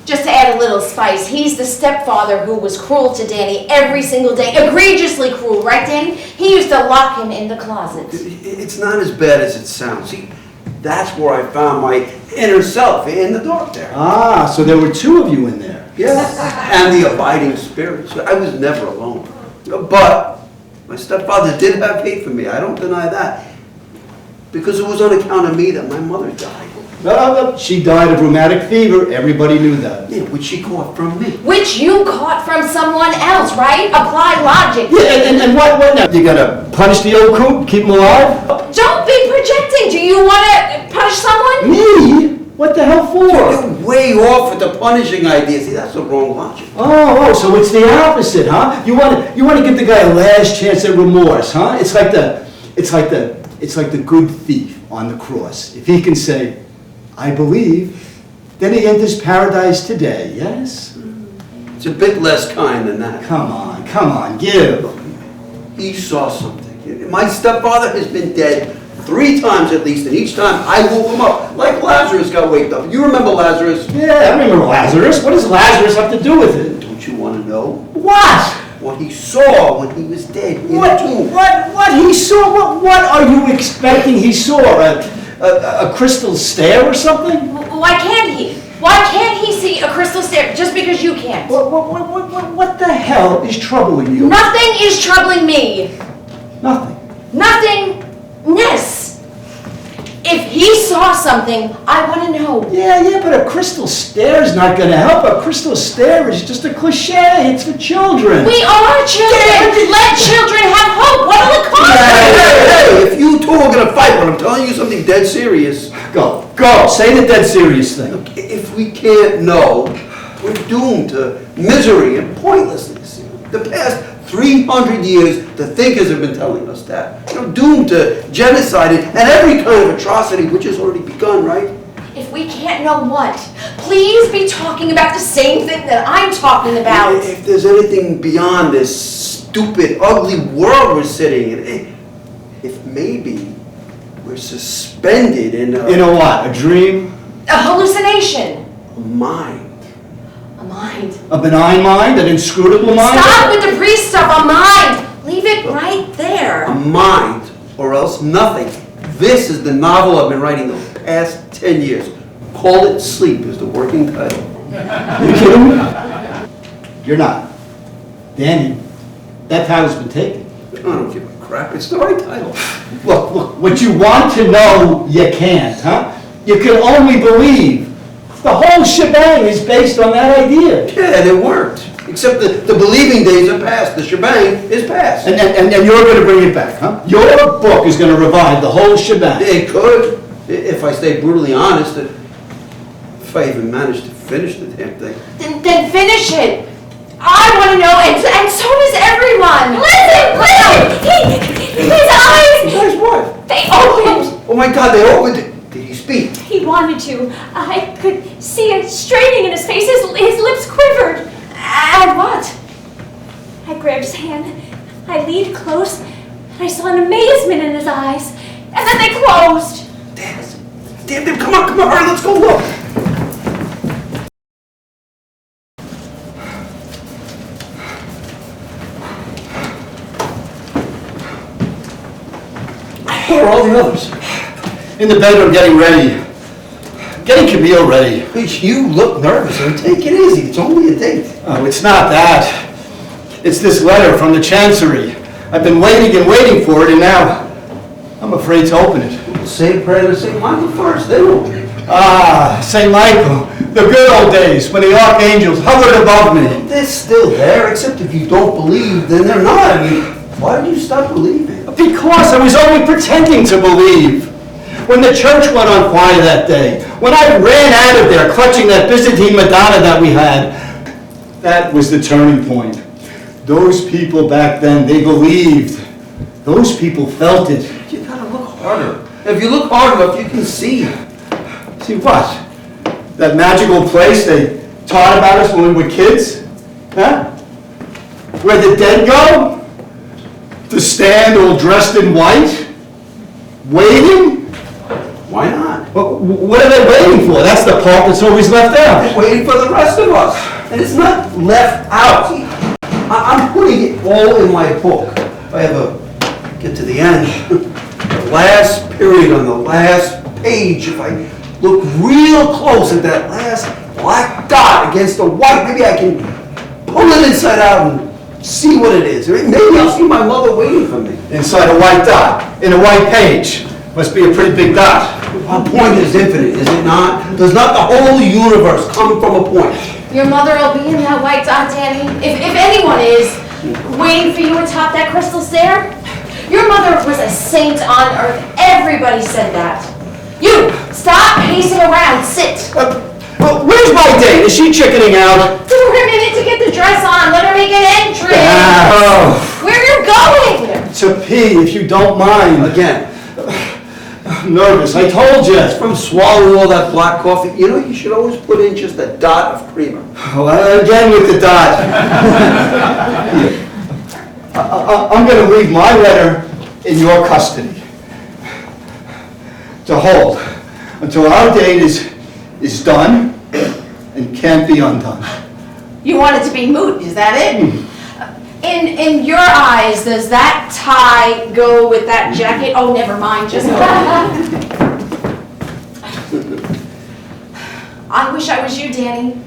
Just to add a little spice, he's the stepfather who was cruel to Danny every single day. Egregiously cruel, right, Danny? He used to lock him in the closet. It's not as bad as it sounds. See, that's where I found my inner self, in the dark there. Ah, so there were two of you in there. Yes. And the abiding spirit. So I was never alone. But my stepfather did have hate for me. I don't deny that. Because it was on account of me that my mother died. She died of rheumatic fever. Everybody knew that. Yeah, which she caught from me. Which you caught from someone else, right? Apply logic. Yeah, and what now? You gonna punish the old coot? Keep him alive? Don't be projecting. Do you want to punish someone? Me? What the hell for? You're way off with the punishing idea. See, that's the wrong logic. Oh, so it's the opposite, huh? You want to give the guy a last chance at remorse, huh? It's like the good thief on the cross. If he can say, I believe, then he enters paradise today, yes? It's a bit less kind than that. Come on, give. He saw something. My stepfather has been dead 3 times at least, and each time I woke him up, like Lazarus got waked up. You remember Lazarus? Yeah, I remember Lazarus. What does Lazarus have to do with it? Don't you want to know? What? What he saw when he was dead in the tomb. What he saw? What are you expecting he saw? A crystal stare or something? Why can't he? Why can't he see a crystal stare just because you can't? What the hell is troubling you? Nothing is troubling me. Nothing. Nothingness. If he saw something, I want to know. Yeah, but a crystal stare is not gonna help. A crystal stare is just a cliche. It's for children. We are children. Let children have hope. What are the Hey, consequences? if you two are gonna fight, but I'm telling you something dead serious. Go, say the dead serious thing. If we can't know, we're doomed to misery and pointlessness. The past 300 years, the thinkers have been telling us that. Doomed to genocide and every kind of atrocity, which has already begun, right? If we can't know what, please be talking about the same thing that I'm talking about. If there's anything beyond this stupid, ugly world we're sitting in, if maybe we're suspended in In a what? A dream? A hallucination. mind. A mind. A benign mind? An inscrutable mind? Stop with the priest stuff. A mind. Leave it right there. A mind, or else nothing. This is the novel I've been writing the past 10 years. Call It Sleep is the working title. You kidding me? You're not. Danny, that title's been taken. I don't give a crap. It's the right title. Look, what you want to know, you can't, huh? You can only believe. The whole shebang is based on that idea. Yeah, and it worked. Except the believing days are past. The shebang is past. And you're going to bring it back, huh? Your book is going to revive the whole shebang. It could, if I stay brutally honest, if I even manage to finish the damn thing. Then finish it. I want to know, and so does everyone. Listen! His eyes! Guys, what? They opened! Oh my God, they opened. Did he speak? He wanted to. I could see it straining in his face. His lips quivered. And what? I grabbed his hand. I leaned close, and I saw an amazement in his eyes. And then they closed. Damn, come on, hurry, let's go look. Where are all the others? In the bedroom getting ready. Getting Camille ready. You look nervous. Take it easy. It's only a date. Oh, it's not that. It's this letter from the Chancery. I've been waiting and waiting for it, and now I'm afraid to open it. Say a prayer to St. Michael first, then open it. Ah, St. Michael. The good old days when the archangels hovered above me. They're still there, except if you don't believe, then they're not. I mean, why did you stop believing? Because I was only pretending to believe. When the church went on fire that day, when I ran out of there clutching that Byzantine Madonna that we had, that was the turning point. Those people back then, they believed. Those people felt it. You gotta look harder. If you look hard enough, you can see. See what? That magical place they taught about us when we were kids? Huh? Where the dead go? To stand all dressed in white? Waiting? Why not? What are they waiting for? That's the part that's always left out. They're waiting for the rest of us. And it's not left out. See, I'm putting it all in my book. If I ever get to the end, the last period on the last page, if I look real close at that last black dot against the white, maybe I can pull it inside out and see what it is. Maybe I'll see my mother waiting for me. Inside a white dot, in a white page. Must be a pretty big dot. A point is infinite, is it not? Does not the whole universe come from a point? Your mother will be in that white dot, Danny. If anyone is, waiting for you atop that crystal stair. Your mother was a saint on earth. Everybody said that. You, stop pacing around. Sit. Where's my date? Is she chickening out? Give her a minute to get the dress on. Let her make an entrance. Oh. Where you going? To pee, if you don't mind. Again, I'm nervous, I told you. from swallowing all that black coffee, you know, you should always put in just a dot of creamer. Well, again with the dot. I'm going to leave my letter in your custody. To hold until our date is done and can't be undone. You want it to be moot, is that it? In your eyes, does that tie go with that jacket? Oh, never mind, just I wish I was you, Danny.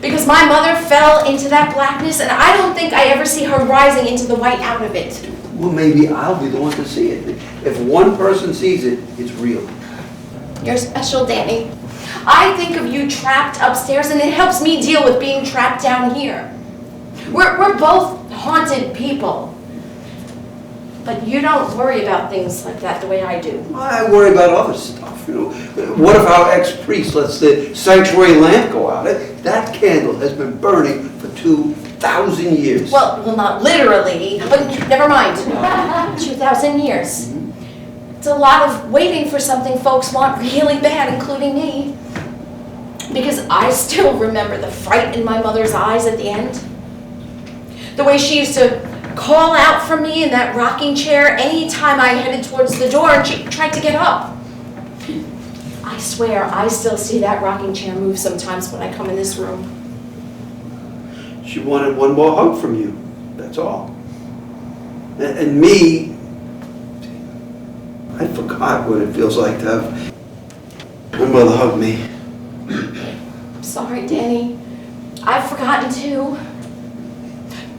Because my mother fell into that blackness, and I don't think I ever see her rising into the white out of it. well, maybe I'll be the one to see it. If one person sees it, it's real. You're special, Danny. I think of you trapped upstairs, and it helps me deal with being trapped down here. We're both haunted people. But you don't worry about things like that the way I do. I worry about other stuff, you know. What if our ex-priest lets the sanctuary lamp go out? That candle has been burning for 2,000 years. Well, not literally, but never mind. 2,000 years. It's a lot of waiting for something folks want really bad, including me. Because I still remember the fright in my mother's eyes at the end. The way she used to call out for me in that rocking chair anytime I headed towards the door and she tried to get up. I swear I still see that rocking chair move sometimes when I come in this room. She wanted one more hug from you, that's all. And me, I forgot what it feels like to have my mother hug me. Sorry, Danny. I've forgotten too.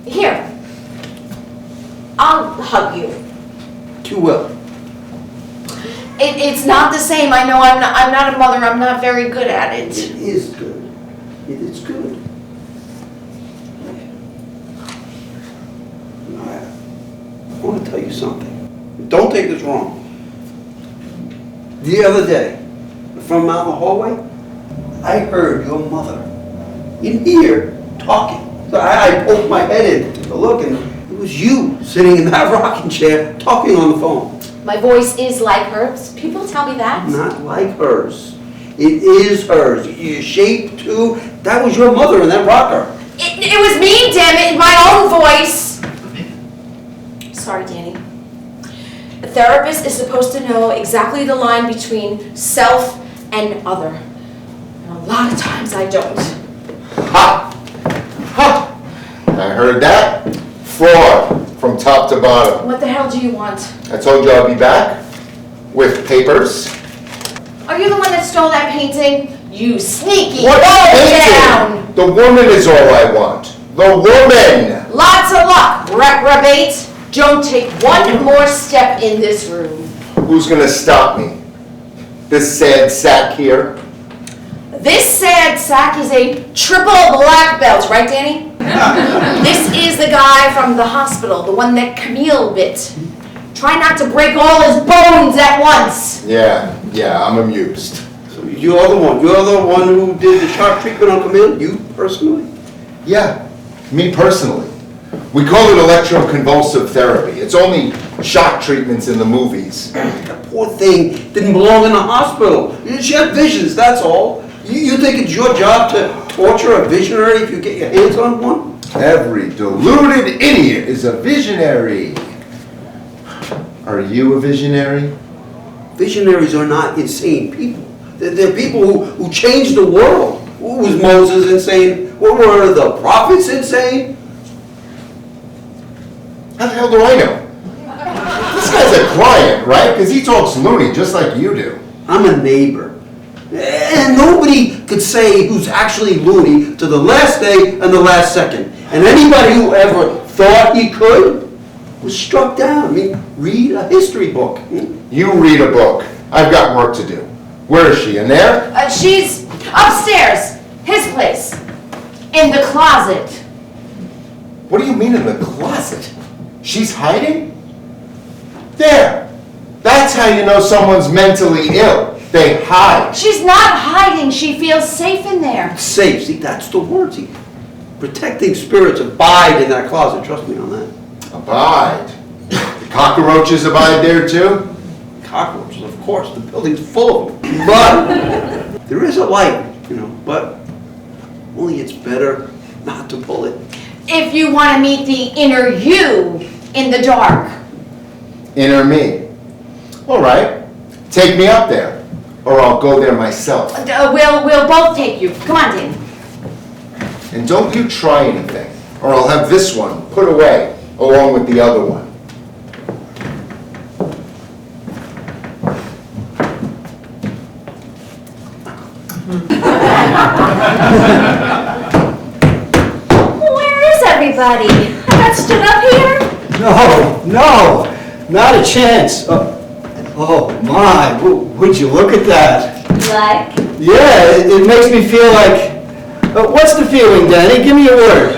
Here. I'll hug you. Too well. It's not the same. I know I'm not a mother. I'm not very good at it. It is good. It is good. I want to tell you something. Don't take this wrong. The other day, from out the hallway, I heard your mother in here talking. So I poked my head in to look, and it was you sitting in that rocking chair talking on the phone. My voice is like hers. People tell me that. Not like hers. It is hers. Your shape, too. That was your mother in that rocker. It was me, damn it, in my own voice. Sorry, Danny. A therapist is supposed to know exactly the line between self and other. And a lot of times I don't. Ha! Ha! I heard that. Fraud from top to bottom. What the hell do you want? I told you I'd be back with papers. Are you the one that stole that painting? You sneaky What down! painting? The woman is all I want. The woman! Lots of luck, reprobate. Don't take one more step in this room. Who's gonna stop me? This sad sack here? This sad sack is a triple black belt, right, Danny? This is the guy from the hospital, the one that Camille bit. Try not to break all his bones at once. Yeah, I'm amused. So you're the one who did the shock treatment on Camille? You personally? Yeah, me personally. We call it electroconvulsive therapy. It's only shock treatments in the movies. That poor thing didn't belong in the hospital. She had visions, that's all. You think it's your job to torture a visionary if you get your hands on one? Every deluded idiot is a visionary. Are you a visionary? Visionaries are not insane people. They're people who changed the world. Was Moses insane? Were the prophets insane? How the hell do I know? This guy's a client, right? Because he talks loony just like you do. I'm a neighbor. And nobody could say who's actually loony to the last day and the last second. And anybody who ever thought he could was struck down. I mean, read a history book. You read a book. I've got work to do. Where is she? In there? She's upstairs, his place, in the closet. What do you mean in the closet? She's hiding? There. That's how you know someone's mentally ill. They hide. She's not hiding. She feels safe in there. Safe, see, that's the word. See, protecting spirits abide in that closet. Trust me on that. Abide. The cockroaches abide there too? Cockroaches, of course. The building's full of them. But there is a light, but only it's better not to pull it. If you want to meet the inner you in the dark. Inner me. All right. Take me up there. Or I'll go there myself. We'll both take you. Come on, Danny. And don't you try anything, or I'll have this one put away along with the other one. Where is everybody? I got stood up here? No, not a chance. Oh my, would you look at that? Like? Yeah, it makes me feel like... what's the feeling, Danny? Give me a word.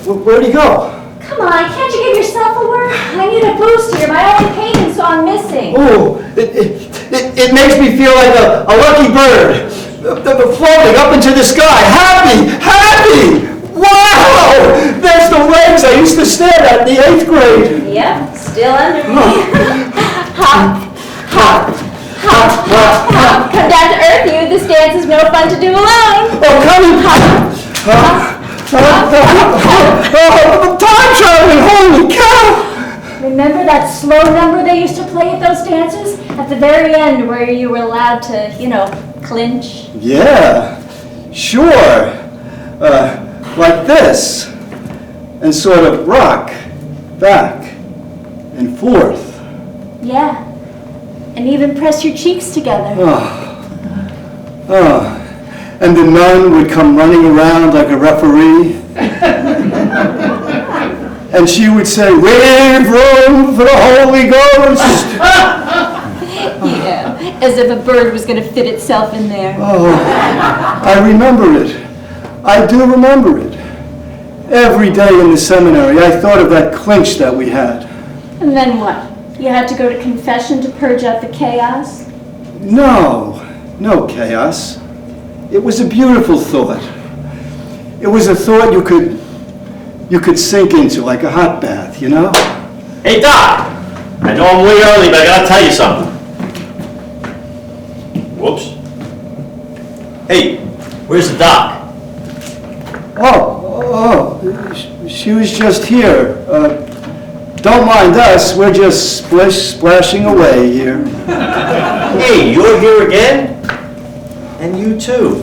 Where'd he go? Come on, can't you give yourself a word? I need a boost here. My only painting, so I'm missing. Oh, it makes me feel like a lucky bird. Floating up into the sky. Happy! Wow! There's the legs I used to stare at in the 8th grade. Yep, still under me. Hop, hop, hop, hop, hop. Come down to earth, you. This dance is no fun to do alone. Oh, coming! Time traveling! Holy cow! Remember that slow number they used to play at those dances? At the very end where you were allowed to, clinch? Yeah, sure. Like this. And sort of rock back and forth. Yeah. And even press your cheeks together. And the nun would come running around like a referee. And she would say, "Leave room for the Holy Ghost." Yeah, as if a bird was going to fit itself in there. Oh, I remember it. I do remember it. Every day in the seminary, I thought of that clinch that we had. And then what? You had to go to confession to purge out the chaos? No chaos. It was a beautiful thought. It was a thought you could sink into like a hot bath, you know? Hey, Doc! I know I'm way early, but I gotta tell you something. Whoops. Hey, where's the doc? She was just here. Don't mind us, we're just splashing away here. Hey, you're here again? And you too.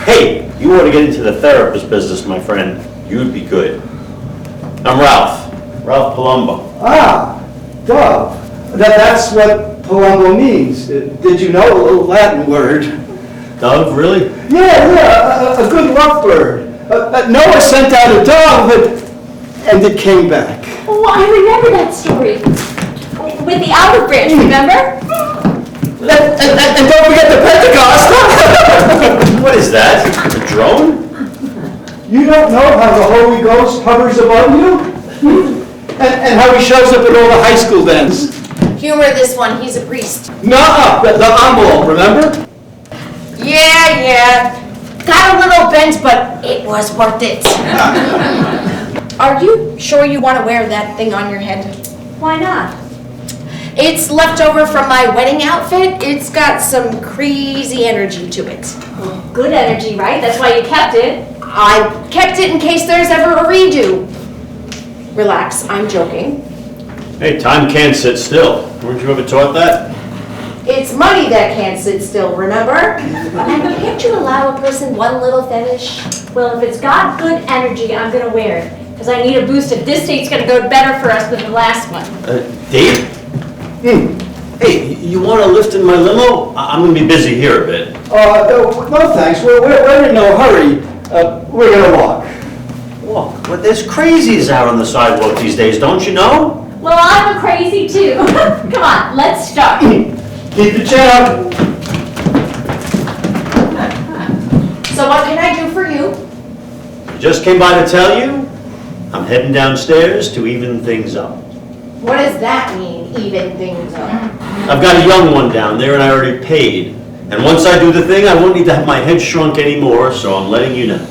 Hey, you ought to get into the therapist business, my friend. You'd be good. I'm Ralph Palumbo. Dove. That's what Palumbo means. Did you know? A Latin word. Dove, really? Yeah, a good luck bird. Noah sent out a dove, and it came back. Oh, I remember that story. With the olive branch, remember? And don't forget the Pentecost. What is that? A drone? You don't know how the Holy Ghost hovers above you? And how he shows up at all the high school dances? Humor this one, he's a priest. Nuh-uh, the envelope, remember? Yeah. Got a little bent, but it was worth it. Are you sure you want to wear that thing on your head? Why not? It's left over from my wedding outfit. It's got some crazy energy to it. Good energy, right? That's why you kept it. I kept it in case there's ever a redo. Relax, I'm joking. Hey, time can't sit still. Weren't you ever taught that? It's money that can't sit still, remember? And can't you allow a person one little fetish? Well, if it's got good energy, I'm going to wear it. Because I need a boost. If this date's going to go better for us than the last one. Date? Hey, you want to lift in my limo? I'm going to be busy here a bit. No thanks, we're in no hurry. We're gonna walk. Walk? But there's crazies out on the sidewalk these days, don't you know? Well, I'm a crazy too. Come on, let's start. Keep the chin up. So what can I do for you? I just came by to tell you, I'm heading downstairs to even things up. What does that mean, even things up? I've got a young one down there and I already paid. And once I do the thing, I won't need to have my head shrunk anymore, so I'm letting you know.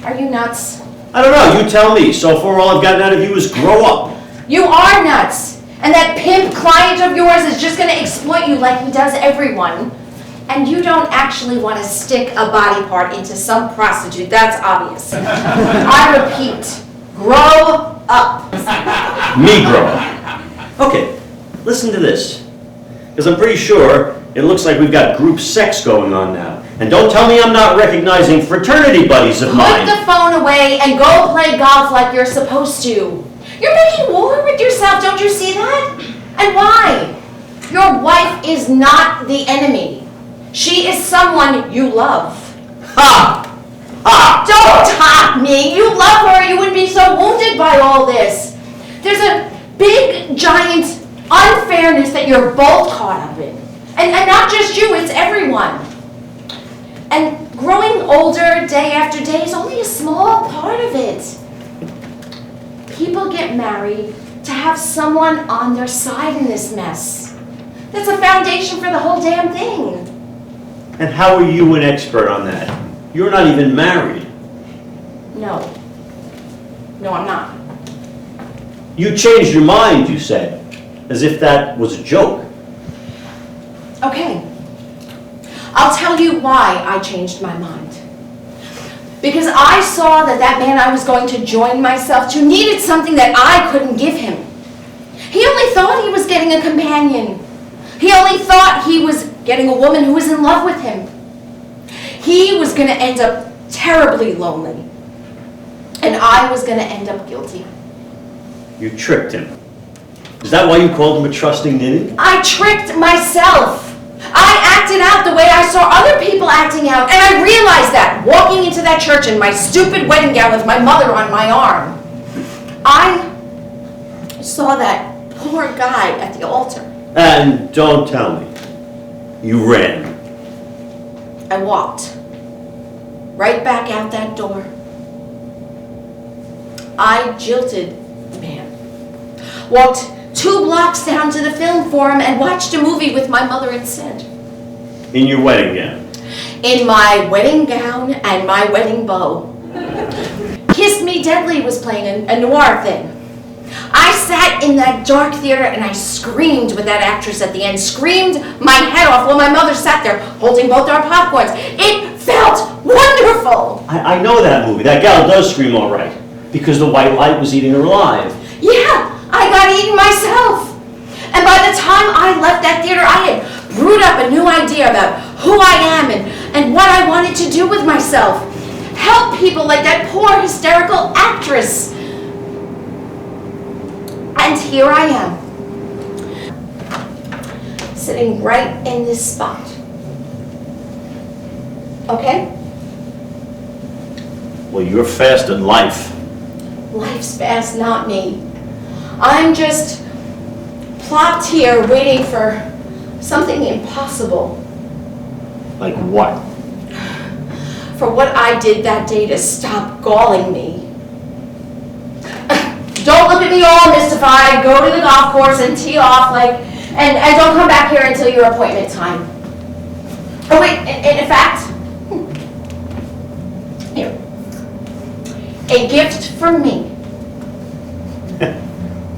Are you nuts? I don't know, you tell me. So far all I've gotten out of you is grow up. You are nuts! And that pimp client of yours is just gonna exploit you like he does everyone. And you don't actually want to stick a body part into some prostitute, that's obvious. I repeat, grow up. Me grow up. Okay, listen to this. Because I'm pretty sure it looks like we've got group sex going on now. And don't tell me I'm not recognizing fraternity buddies of mine. Put the phone away and go play golf like you're supposed to. You're making war with yourself, don't you see that? And why? Your wife is not the enemy. She is someone you love. Ha! Ha! Don't top me! You love her, you wouldn't be so wounded by all this. There's a giant unfairness that you're both caught up in. And not just you, it's everyone. And growing older day after day is only a small part of it. People get married to have someone on their side in this mess. That's a foundation for the whole damn thing. And how are you an expert on that? You're not even married. No. No, I'm not. You changed your mind, you said, as if that was a joke. Okay. I'll tell you why I changed my mind. Because I saw that that man I was going to join myself to needed something that I couldn't give him. He only thought he was getting a companion. He only thought he was getting a woman who was in love with him. He was going to end up terribly lonely. And I was going to end up guilty. You tricked him. Is that why you called him a trusting ninny? I tricked myself. I acted out the way I saw other people acting out, and I realized that walking into that church in my stupid wedding gown with my mother on my arm. I saw that poor guy at the altar. And don't tell me, you ran. I walked right back out that door. I jilted the man. Walked 2 blocks down to the film forum and watched a movie with my mother instead. In your wedding gown. In my wedding gown and my wedding bow. Kiss Me Deadly was playing a noir thing. I sat in that dark theater and I screamed with that actress at the end, screamed my head off while my mother sat there holding both our popcorns. It felt wonderful. I know that movie. That gal does scream all right. Because the white light was eating her alive. Yeah, I got eaten myself. And by the time I left that theater, I had brewed up a new idea about who I am and what I wanted to do with myself. Help people like that poor hysterical actress. And here I am, sitting right in this spot. Okay? Well, you're fast in life. Life's fast, not me. I'm just plopped here waiting for something impossible. Like what? For what I did that day to stop galling me. Don't look at me all mystified. Go to the golf course and tee off and don't come back here until your appointment time. Oh wait, in fact, here. A gift from me.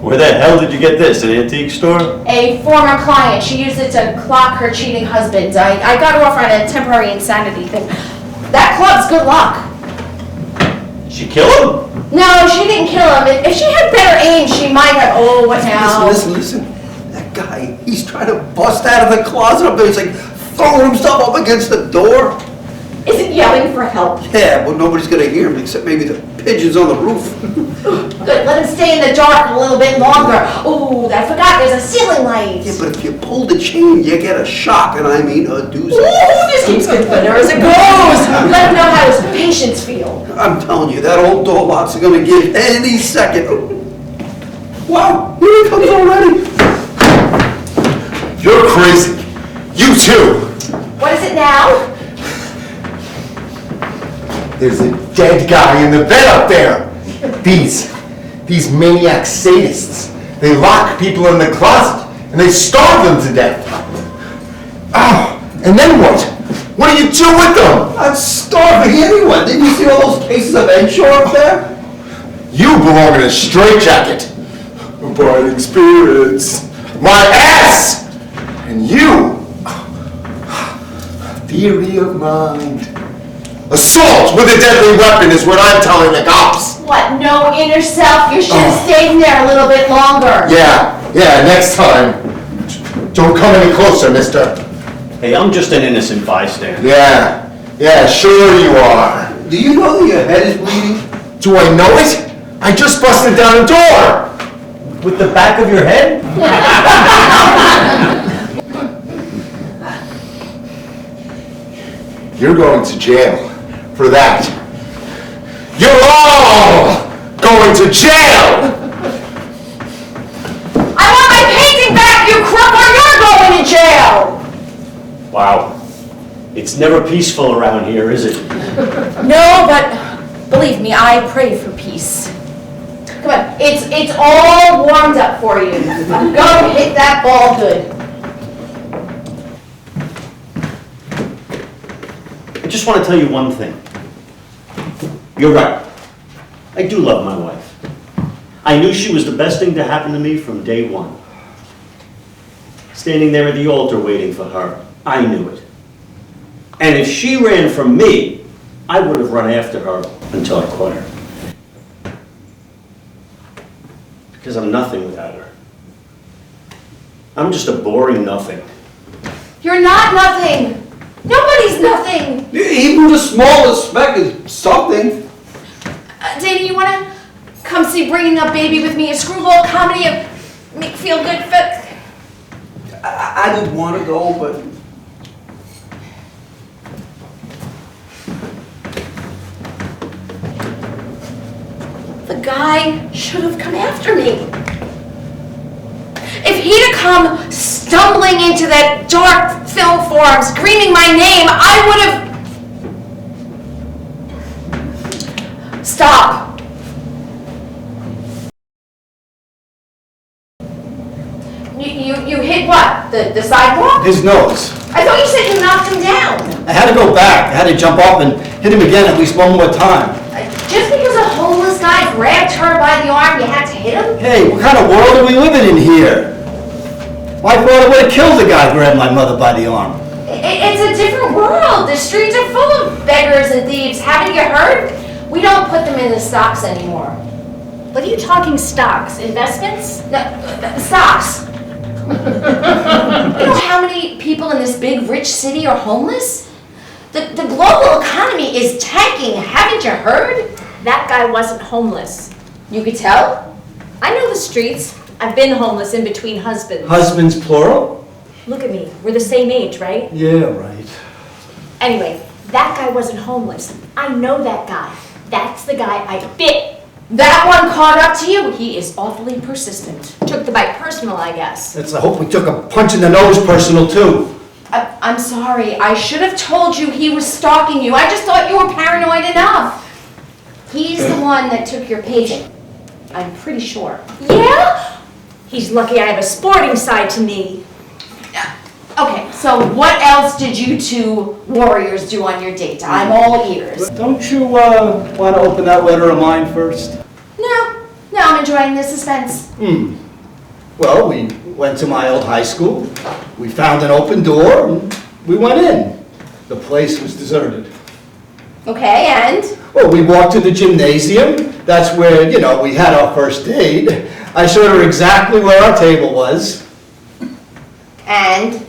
Where the hell did you get this? An antique store? A former client. She used it to clock her cheating husband. I got her off on a temporary insanity thing. That club's good luck. Did she kill him? No, she didn't kill him. If she had better aim, she might have. Oh, what now? Listen. That guy, he's trying to bust out of the closet up there. He's like throwing himself up against the door. Is it yelling for help? Yeah, but nobody's gonna hear him except maybe the pigeons on the roof. Good, let him stay in the dark a little bit longer. Oh, I forgot, there's a ceiling light. Yeah, but if you pull the chain, you get a shock, and I mean a doozy. Ooh, this keeps getting better as it goes. Let him know how his patients feel. I'm telling you, that old door lock's gonna give any second. Wow, here he comes already. You're crazy. You too. What is it now? There's a dead guy in the bed up there. These maniac sadists, they lock people in the closet and they starve them to death. Oh, and then what? What do you do with them? I'm starving anyone. Didn't you see all those cases of Ensure up there? You belong in a straitjacket. By experience. My ass! And you, theory of mind. Assault with a deadly weapon is what I'm telling the cops. What, no inner self? You should have stayed in there a little bit longer. Yeah, next time. Don't come any closer, mister. Hey, I'm just an innocent bystander. Yeah, sure you are. Do you know that your head is bleeding? Do I know it? I just busted down a door. With the back of your head? You're going to jail for that. You're all going to jail! I It's never peaceful around here, is it? No, but believe me, I pray for peace. Come on, it's all warmed up for you. Go hit that ball good. I just want to tell you one thing. You're right. I do love my wife. I knew she was the best thing to happen to me from day one. Standing there at the altar waiting for her, I knew it. And if she ran from me, I would have run after her until I caught her. Because I'm nothing without her. I'm just a boring nothing. You're not nothing. Nobody's nothing. Even the smallest speck is something. Dana, you want to come see Bringing Up Baby with me? A screwball comedy of make feel good fit. I didn't want to go, but The guy should have come after me. If he'd have come stumbling into that dark film forum screaming my name, I would have... Stop. You hit what? The sidewalk? His nose. I thought you said you knocked him down. I had to go back. I had to jump up and hit him again at least one more time. Just because a homeless guy grabbed her by the arm, you had to hit him? Hey, what kind of world are we living in here? Well, I thought I would have killed the guy who grabbed my mother by the arm. It's a different world. The streets are full of beggars and thieves. Haven't you heard? We don't put them in the stocks anymore. What are you talking stocks? Investments? No, stocks. You know how many people in this big, rich city are homeless? The global economy is tanking. Haven't you heard? That guy wasn't homeless. You could tell? I know the streets. I've been homeless in between husbands. Husbands plural? Look at me. We're the same age, right? Yeah, right. Anyway, that guy wasn't homeless. I know that guy. That's the guy I bit. That one caught up to you? He is awfully persistent. Took the bite personal, I guess. I hope we took a punch in the nose personal too. I'm sorry. I should have told you he was stalking you. I just thought you were paranoid enough. He's the one that took your paging. I'm pretty sure. Yeah? He's lucky I have a sporting side to me. Okay, so what else did you two warriors do on your date? I'm all ears. Don't you want to open that letter of mine first? No, I'm enjoying the suspense. Well, we went to my old high school. We found an open door and we went in. The place was deserted. Okay, and? Well, we walked to the gymnasium. That's where, we had our first date. I showed her exactly where our table was. And?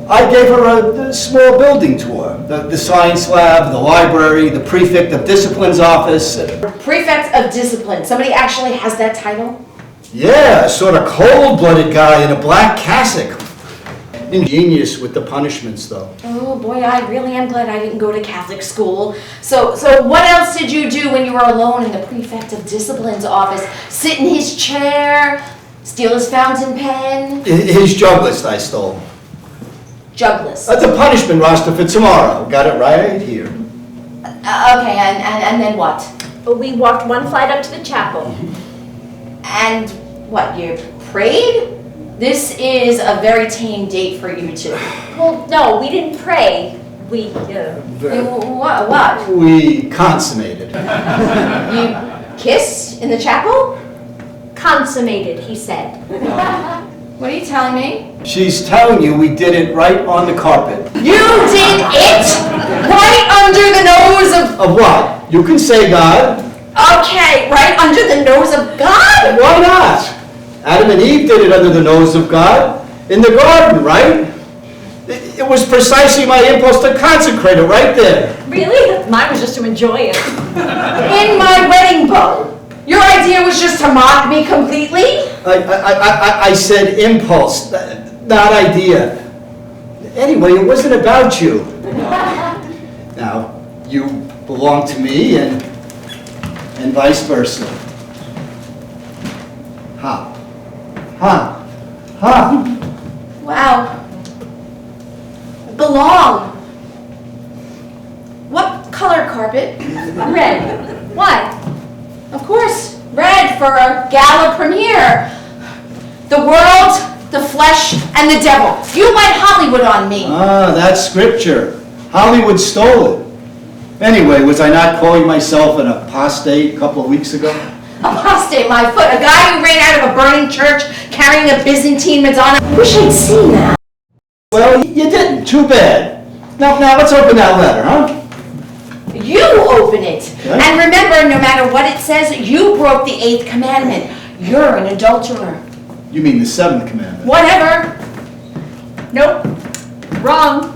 I gave her a small building tour. The science lab, the library, the prefect of discipline's office. Prefect of discipline. Somebody actually has that title? Yeah, a sort of cold-blooded guy in a black cassock. Ingenious with the punishments, though. Oh boy, I really am glad I didn't go to Catholic school. So what else did you do when you were alone in the prefect of discipline's office? Sit in his chair, steal his fountain pen? His jug list I stole. Jug list. That's a punishment roster for tomorrow. Got it right here. Okay, and then what? But we walked one flight up to the chapel. And what, you prayed? This is a very tame date for you two. Well, no, we didn't pray. We, What? We consummated. You kissed in the chapel? consummated, he said. What are you telling me? She's telling you we did it right on the carpet. You did it right under the nose of... Of what? You can say God. Okay, right under the nose of God? Why not? Adam and Eve did it under the nose of God. In the garden, right? It was precisely my impulse to consecrate it right there. Really? Mine was just to enjoy it. In my wedding bow. Your idea was just to mock me completely? I said impulse, not idea. Anyway, it wasn't about you. Now, you belong to me and vice versa. Ha. Ha. Ha. Wow. Belong. your gala premiere. The world, the flesh, and the devil. You went Hollywood on me. Ah, that's scripture. Hollywood stole it. Anyway, was I not calling myself an apostate a couple of weeks ago? Apostate, my foot. A guy who ran out of a burning church carrying a Byzantine Madonna. I wish I'd seen that. Well, you didn't. Too bad. Now let's open that letter, huh? You open it. Okay. And remember, no matter what it says, you broke the 8th commandment. You're an adulterer. You mean the 7th commandment? Whatever. Nope. Wrong.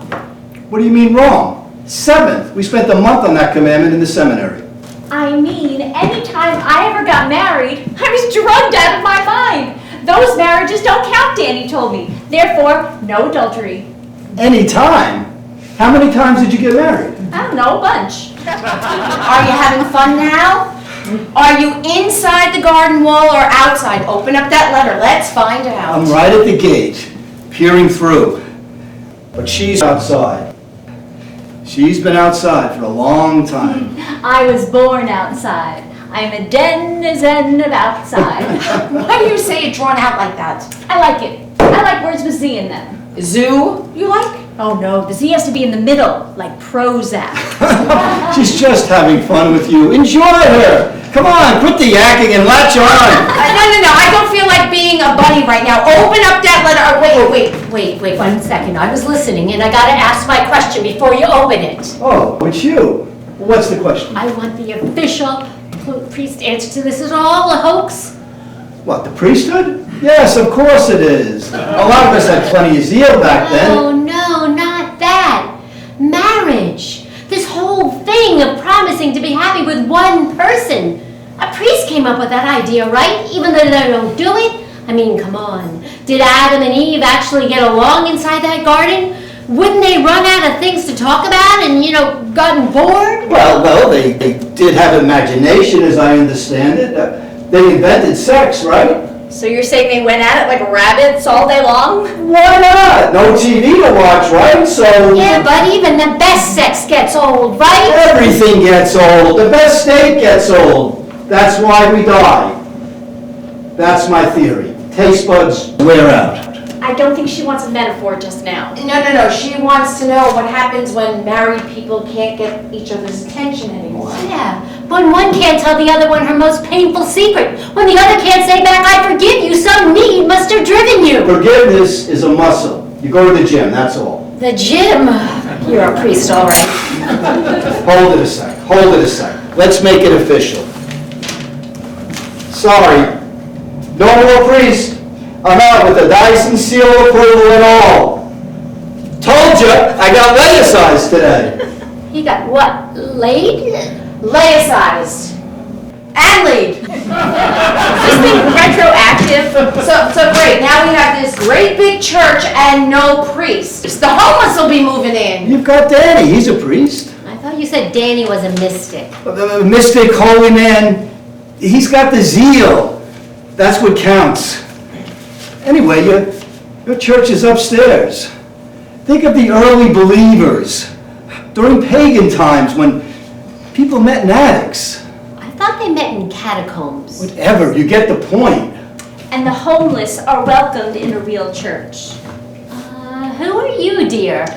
What do you mean wrong? 7th. We spent a month on that commandment in the seminary. I mean, anytime I ever got married, I was drugged out of my mind. Those marriages don't count, Danny told me. Therefore, no adultery. Any time? How many times did you get married? I don't know, a bunch. Are you having fun now? Are you inside the garden wall or outside? Open up that letter. Let's find out. I'm right at the gate, peering through. But she's outside. She's been outside for a long time. I was born outside. I'm a denizen of outside. Why do you say it drawn out like that? I like it. I like words with Z in them. Zoo, you like? Oh no, the Z has to be in the middle, like Prozac. She's just having fun with you. Enjoy her. Come on, quit the yakking and latch on. No, I don't feel like being a bunny right now. Open up that letter. Wait 1 second. I was listening and I gotta ask my question before you open it. Oh, it's you. What's the question? I want the official priest answer to this. Is it all a hoax? What, the priesthood? Yes, of course it is. A lot of us had plenty of zeal back then. Oh no, not that. Marriage. This whole thing of promising to be happy with one person. A priest came up with that idea, right? Even though they don't do it? I mean, come on. Did Adam and Eve actually get along inside that garden? Wouldn't they run out of things to talk about and, gotten bored? Well, they did have imagination, as I understand it. They invented sex, right? So you're saying they went at it like rabbits all day long? Why not? No TV to watch, right? So Yeah, but even the best sex gets old, right? everything gets old. The best steak gets old. That's why we die. That's my theory. Taste buds wear out. I don't think she wants a metaphor just now. No. She wants to know what happens when married people can't get each other's attention anymore. Yeah, when one can't tell the other one her most painful secret. When the other can't say back, I forgive you, some need must have driven you. Forgiveness is a muscle. You go to the gym, that's all. The gym. You're a priest, all right. Hold it a sec. Let's make it official. Sorry, no more priest. I'm out with the Dyson seal of approval and all. Told you, I got laicized today. You got what, laid? Laicized. And laid. Is this thing retroactive? So great, now we have this great big church and no priest. The homeless will be moving in. You've got Danny, he's a priest. I thought you said Danny was a mystic. A mystic, holy man, he's got the zeal. That's what counts. Anyway, your church is upstairs. Think of the early believers during pagan times when people met in attics. I thought they met in catacombs. Whatever, you get the point. And the homeless are welcomed in a real church. Who are you, dear?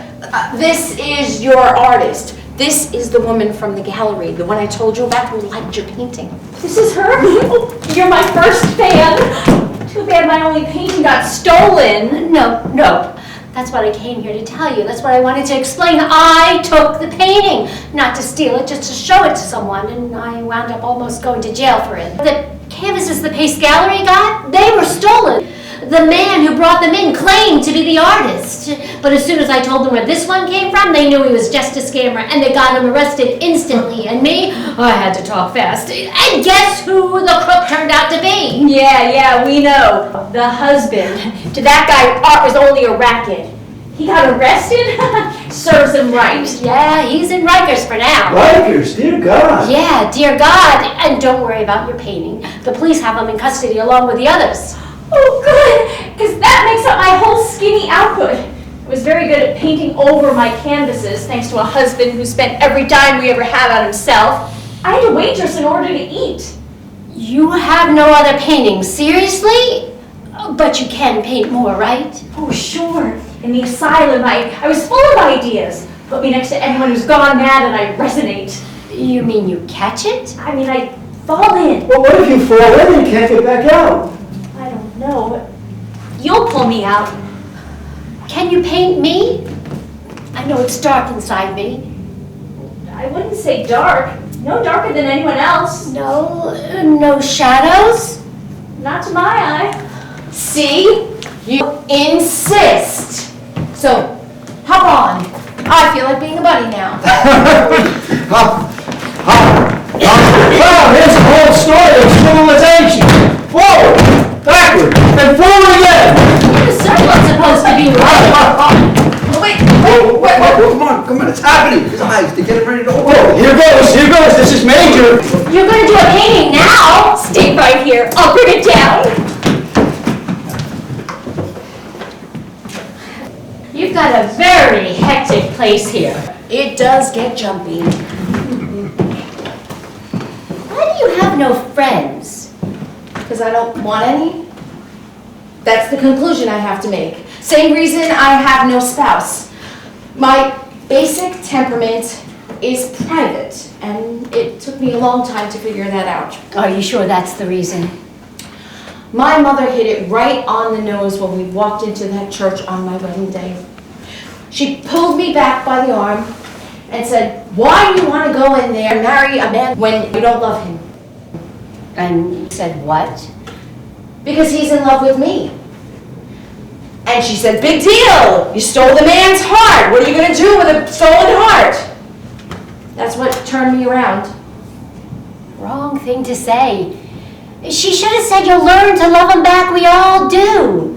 This is your artist. This is the woman from the gallery, the one I told you about who liked your painting. This is her? Oh, you're my first fan. Too bad my only painting got stolen. No. That's what I came here to tell you. That's what I wanted to explain. I took the painting. Not to steal it, just to show it to someone, and I wound up almost going to jail for it. The canvases the Pace Gallery got, they were stolen. The man who brought them in claimed to be the artist. But as soon as I told them where this one came from, they knew he was just a scammer, and they got him arrested instantly. And me, I had to talk fast. And guess who the crook turned out to be? Yeah, we know. The husband. To that guy, art was only a racket. He got arrested? Serves him right. Yeah, he's in Rikers for now. Rikers, dear God. Yeah, dear God. And don't worry about your painting. The police have him in custody along with the others. Oh, good, because that makes up my whole skinny output. I was very good at painting over my canvases, thanks to a husband who spent every dime we ever had on himself. I had to waitress in order to eat. You have no other paintings, seriously? But you can paint more, right? Oh, sure. In the asylum, I was full of ideas. Put me next to anyone who's gone mad and I resonate. You mean you catch it? I mean, I fall in. Well, what if you fall in and can't get back out? I don't know, but you'll pull me out. Can you paint me? I know it's dark inside me. I wouldn't say dark. No darker than anyone else. No shadows? Not to my eye. See? You insist. So, hop on. I feel like being a buddy now. Well, here's the whole story of civilization. Forward, backward, and forward again. The circle's supposed to be right. Wait. Come on, it's happening. Guys, they're getting ready to open. Oh, here goes, this is major. You're gonna do a painting now? Stay right here. I'll bring it down. You've got a very hectic place here. It does get jumpy. Why do you have no friends? Because I don't want any. That's the conclusion I have to make. Same reason I have no spouse. My basic temperament is private, and it took me a long time to figure that out. Are you sure that's the reason? My mother hit it right on the nose when we walked into that church on my wedding day. She pulled me back by the arm and said, "Why do you want to go in there and marry a man when you don't love him?" And you said what? "Because he's in love with me." And she said, "Big deal! You stole the man's heart! What are you going to do with a stolen heart?" That's what turned me around. Wrong thing to say. She should have said you'll learn to love him back. We all do.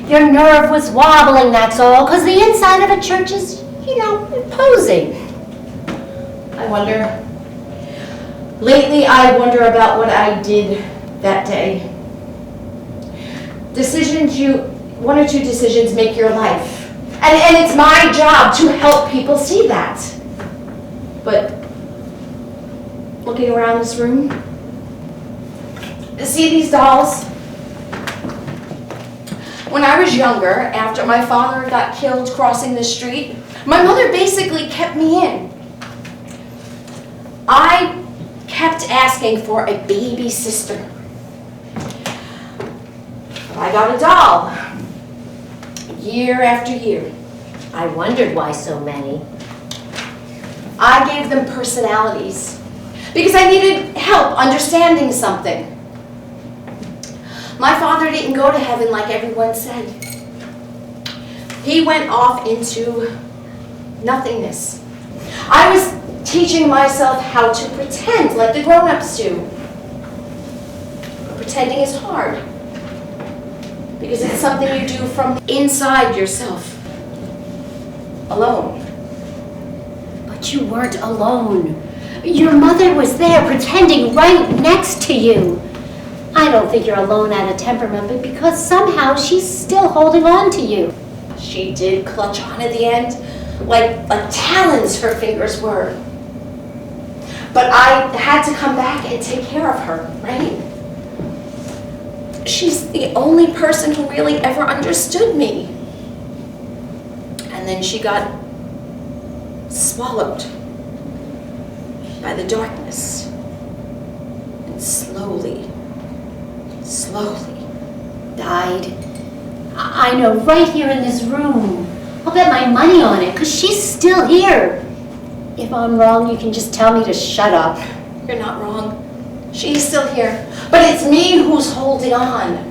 Your nerve was wobbling, that's all, because the inside of a church is, imposing. I wonder. Lately, I wonder about what I did that day. One or two decisions make your life. And it's my job to help people see that. But looking around this room, see these dolls? When I was younger, after my father got killed crossing the street, my mother basically kept me in. I kept asking for a baby sister. I got a doll. Year after year. I wondered why so many. I gave them personalities because I needed help understanding something. My father didn't go to heaven like everyone said. He went off into nothingness. I was teaching myself how to pretend like the grown-ups do. Pretending is hard because it's something you do from inside yourself, alone. But you weren't alone. Your mother was there pretending right next to you. I don't think you're alone out of temperament, but because somehow she's still holding on to you. She did clutch on at the end, like talons her fingers were. But I had to come back and take care of her, right? She's the only person who really ever understood me. And then she got swallowed by the darkness. And slowly Died. I know, right here in this room. I'll bet my money on it, because she's still here. If I'm wrong, you can just tell me to shut up. You're not wrong. She's still here. But it's me who's holding on.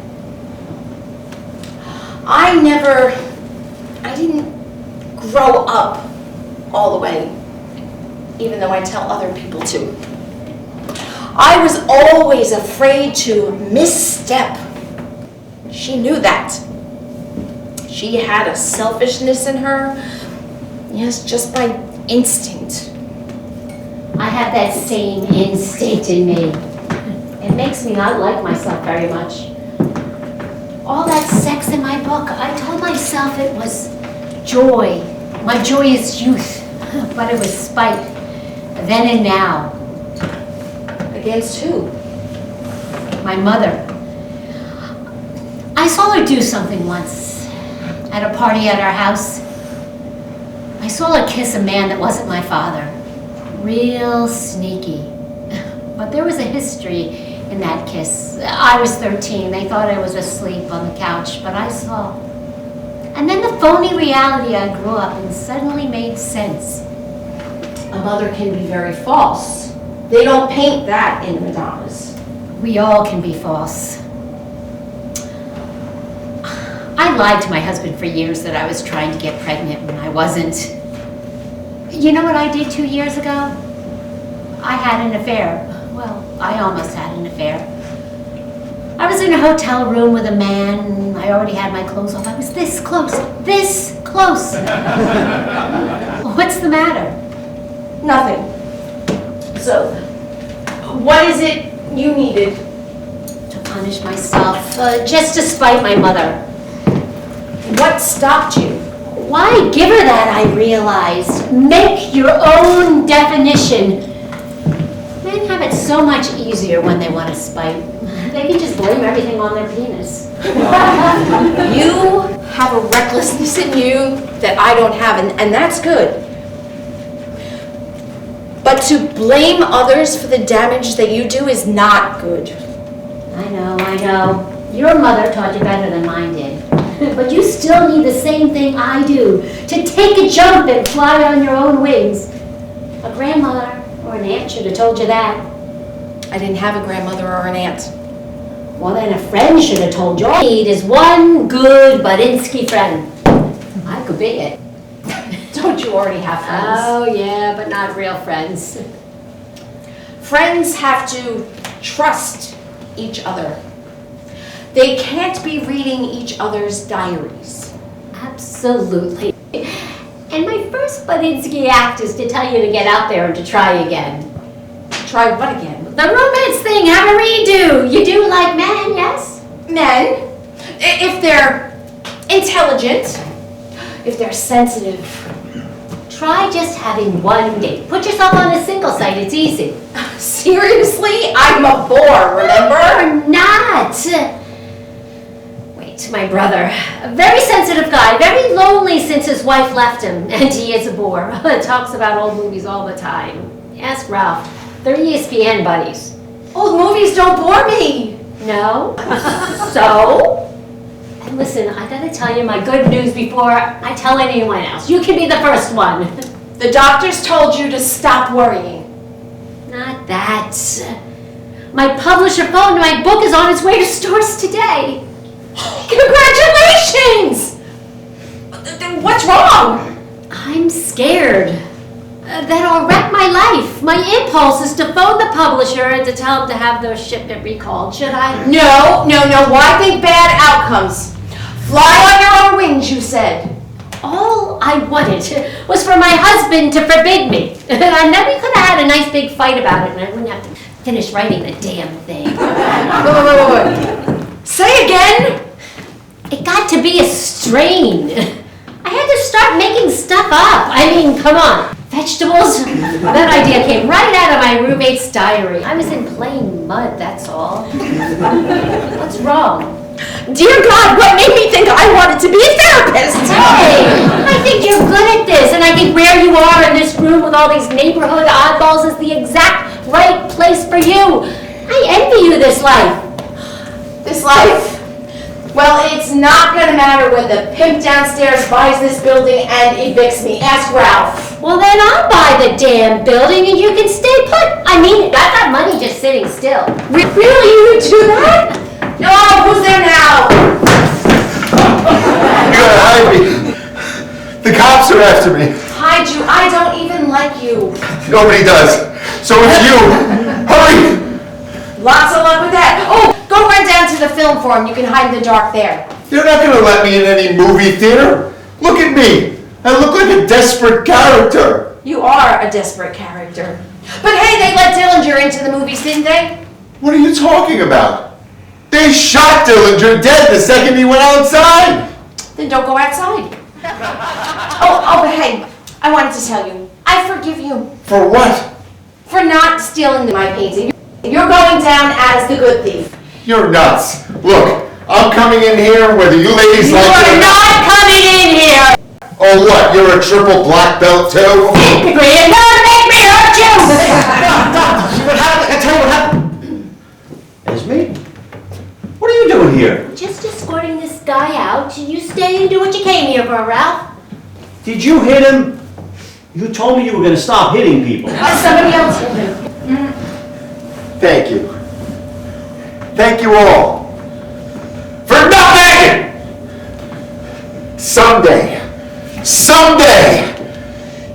I didn't grow up all the way, even though I tell other people to. I was always afraid to misstep. She knew that. She had a selfishness in her, yes, just by instinct. I have that same instinct in me. It makes me not like myself very much. All that sex in my book, I told myself it was joy. My joyous youth. But it was spite. Then and now. Against who? my mother. I saw her do something once at a party at our house. I saw her kiss a man that wasn't my father. Real sneaky. But there was a history in that kiss. I was 13. They thought I was asleep on the couch, but I saw. And then the phony reality I grew up in suddenly made sense. A mother can be very false. They don't paint that in Madonnas. We all can be false. I lied to my husband for years that I was trying to get pregnant when I wasn't. You know what I did 2 years ago? I had an affair. Well, I almost had an affair. I was in a hotel room with a man. I already had my clothes off. I was this close. This close. What's the matter? Nothing. So, what is it you needed? To punish myself, just to spite my mother. What stopped you? Why give her that, I realized. Make your own definition. Men have it so much easier when they want to spite. They can just blame everything on their penis. You have a recklessness in you that I don't have, and that's good. But to blame others for the damage that you do is not good. I know. Your mother taught you better than mine did. But you still need the same thing I do, to take a jump and fly on your own wings. A grandmother or an aunt should have told you that. I didn't have a grandmother or an aunt. Well, then a friend should have told you. All you need is one good Badinsky friend. I could be it. Don't you already have friends? Oh, yeah, but not real friends. Friends have to trust each other. They can't be reading each other's diaries. Absolutely. And my first Badinsky act is to tell you to get out there and to try again. Try what again? The romance thing, have a redo. You do like men, yes? Men, if they're intelligent, if they're sensitive. Try just having one date. Put yourself on a single site, it's easy. Seriously? I'm a bore, remember? You're not. Wait, my brother. A very sensitive guy, very lonely since his wife left him, and he is a bore. Talks about old movies all the time. Ask Ralph. They're ESPN buddies. Old movies don't bore me. No? So? And listen, I gotta tell you my good news before I tell anyone else. You can be the first one. The doctors told you to stop worrying. Not that. My publisher phoned my book is on its way to stores today. Congratulations! What's wrong? I'm scared. That I'll wreck my life. My impulse is to phone the publisher and to tell them to have their shipment recalled. Should I? No. Why think bad outcomes? Fly on your own wings, you said. All I wanted was for my husband to forbid me. And then we could have had a nice big fight about it and I wouldn't have to finish writing the damn thing. Wait. Say again? It got to be a strain. I had to start making stuff up. I mean, come on. Vegetables? That idea came right out of my roommate's diary. I was in plain mud, that's all. What's wrong? Dear God, what made me think I wanted to be a therapist? Hey, I think you're good at this, and I think where you are in this room with all these neighborhood oddballs is the exact right place for you. I envy you this life. This life? Well, it's not gonna matter when the pimp downstairs buys this building and evicts me. Ask Ralph. Well, then I'll buy the damn building and you can stay put. I mean, I got money just sitting still. Really? You would do that? No, who's there now? You gotta hide me. The cops are after me. Hide you? I don't even like you. Nobody does. So it's you. Hurry! Lots of luck with that. Oh, go run down to the film forum. You can hide in the dark there. You're not gonna let me in any movie theater. Look at me. I look like a desperate character. You are a desperate character. But hey, they let Dillinger into the movies, didn't they? What are you talking about? They shot Dillinger dead the second he went outside. Then don't go outside. Oh, but hey, I wanted to tell you, I forgive you For what? for not stealing my painting. You're going down as the good thief. You're nuts. Look, I'm coming in here whether you ladies like it or You're not. not coming in here! Oh, what? You're a triple black belt too? Typically, and don't make me hurt you! What happened? I tell you what happened. Esme? What are you doing here? Just escorting this guy out. You stay and do what you came here for, Ralph. Did you hit him? You told me you were gonna stop hitting people. Somebody else hit him. Thank you. Thank you all. For nothing! Someday,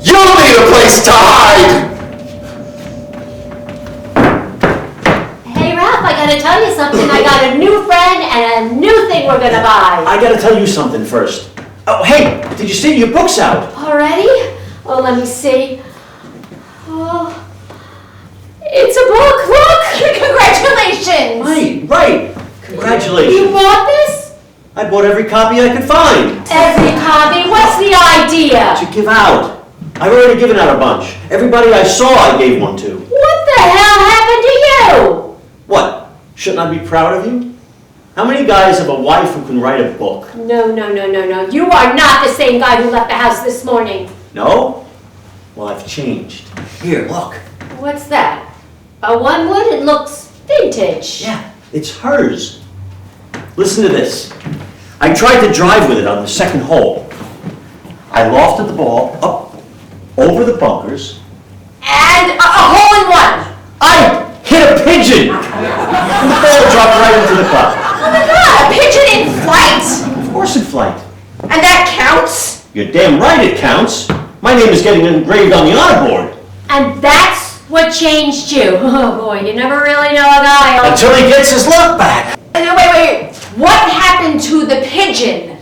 you'll need a place to hide! Hey, Ralph, I gotta tell you something. I got a new friend and a new thing we're gonna buy. I gotta tell you something first. Oh, hey, did you see your book's out? Already? Oh, let me see. Oh, it's a book, look! Congratulations! Right. Congratulations. You bought this? I bought every copy I could find Every copy, what's the idea? to give out. I've already given out a bunch. Everybody I saw, I gave one to. What the hell happened to you? What? Shouldn't I be proud of you? How many guys have a wife who can write a book? No. You are not the same guy who left the house this morning. No? Well, I've changed. Here, look. What's that? A one wood? It looks vintage. Yeah, it's hers. Listen to this. I tried to drive with it on the second hole. I lofted the ball up over the bunkers. And a hole in one! I hit a pigeon! And the ball dropped right into the cup. Oh my god, a pigeon in flight! Of course in flight. And that counts? You're damn right it counts. My name is getting engraved on the honor board. And that's what changed you. Oh boy, you never really know a guy. Until he gets his luck back. And then wait. What happened to the pigeon?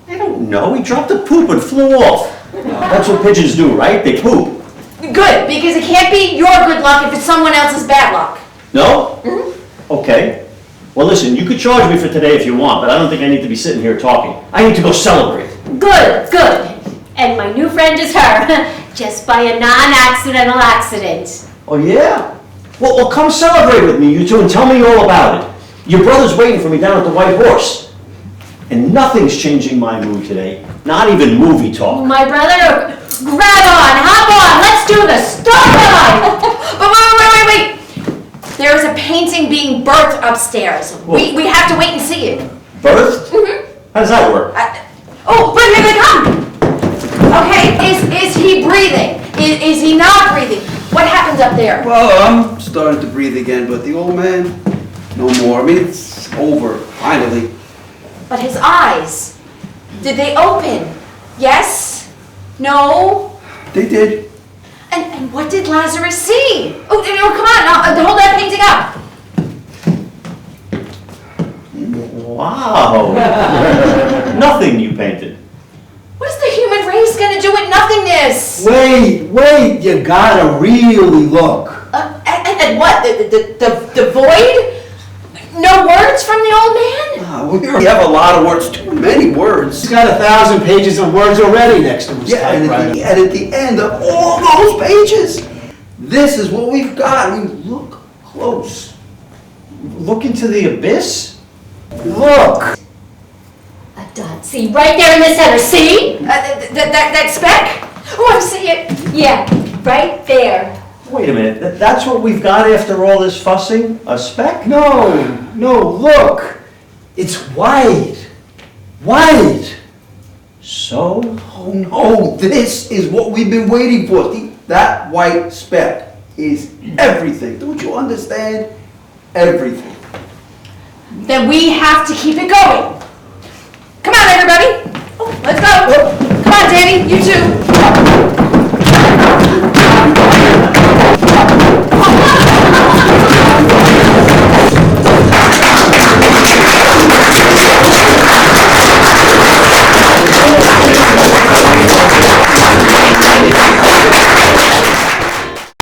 I don't know. He dropped a poop and flew off. That's what pigeons do, right? They poop. Good, because it can't be your good luck if it's someone else's bad luck. No? Okay. Well, listen, you could charge me for today if you want, but I don't think I need to be sitting here talking. I need to go celebrate. Good. And my new friend is her, just by a non-accidental accident. Oh, yeah? Well, come celebrate with me, you two, and tell me all about it. Your brother's waiting for me down at the White Horse. And nothing's changing my mood today. Not even movie talk. My brother, grab on, hop on, let's do this. Start on! But wait. There is a painting being birthed upstairs. We have to wait and see it. Birthed? How does that work? Wait, here they come! Okay, is he breathing? Is he not breathing? What happens up there? Well, I'm starting to breathe again, but the old man, no more. I mean, it's over, finally. But his eyes, did they open? Yes? No? They did. And what did Lazarus see? Oh, come on, hold that painting up. Wow. Nothing you painted. What is the human race gonna do with nothingness? Wait, you gotta really look. And what, the void? No words from the old man? We already have a lot of words, too many words. He's got 1,000 pages of words already next to his Yeah, and typewriter. at the end of all those pages, this is what we've got. I mean, look close. Look into the abyss? Look. A dot. See, right there in the center, see? That speck? Oh, I see it. Yeah, right there. Wait a minute, that's what we've got after all this fussing? A speck? No, look. It's white. White. So? Oh no, this is what we've been waiting for. That white speck is everything. Don't you understand? Everything. Then we have to keep it going. Come on, everybody. Oh, let's go. Come on, Danny, you too.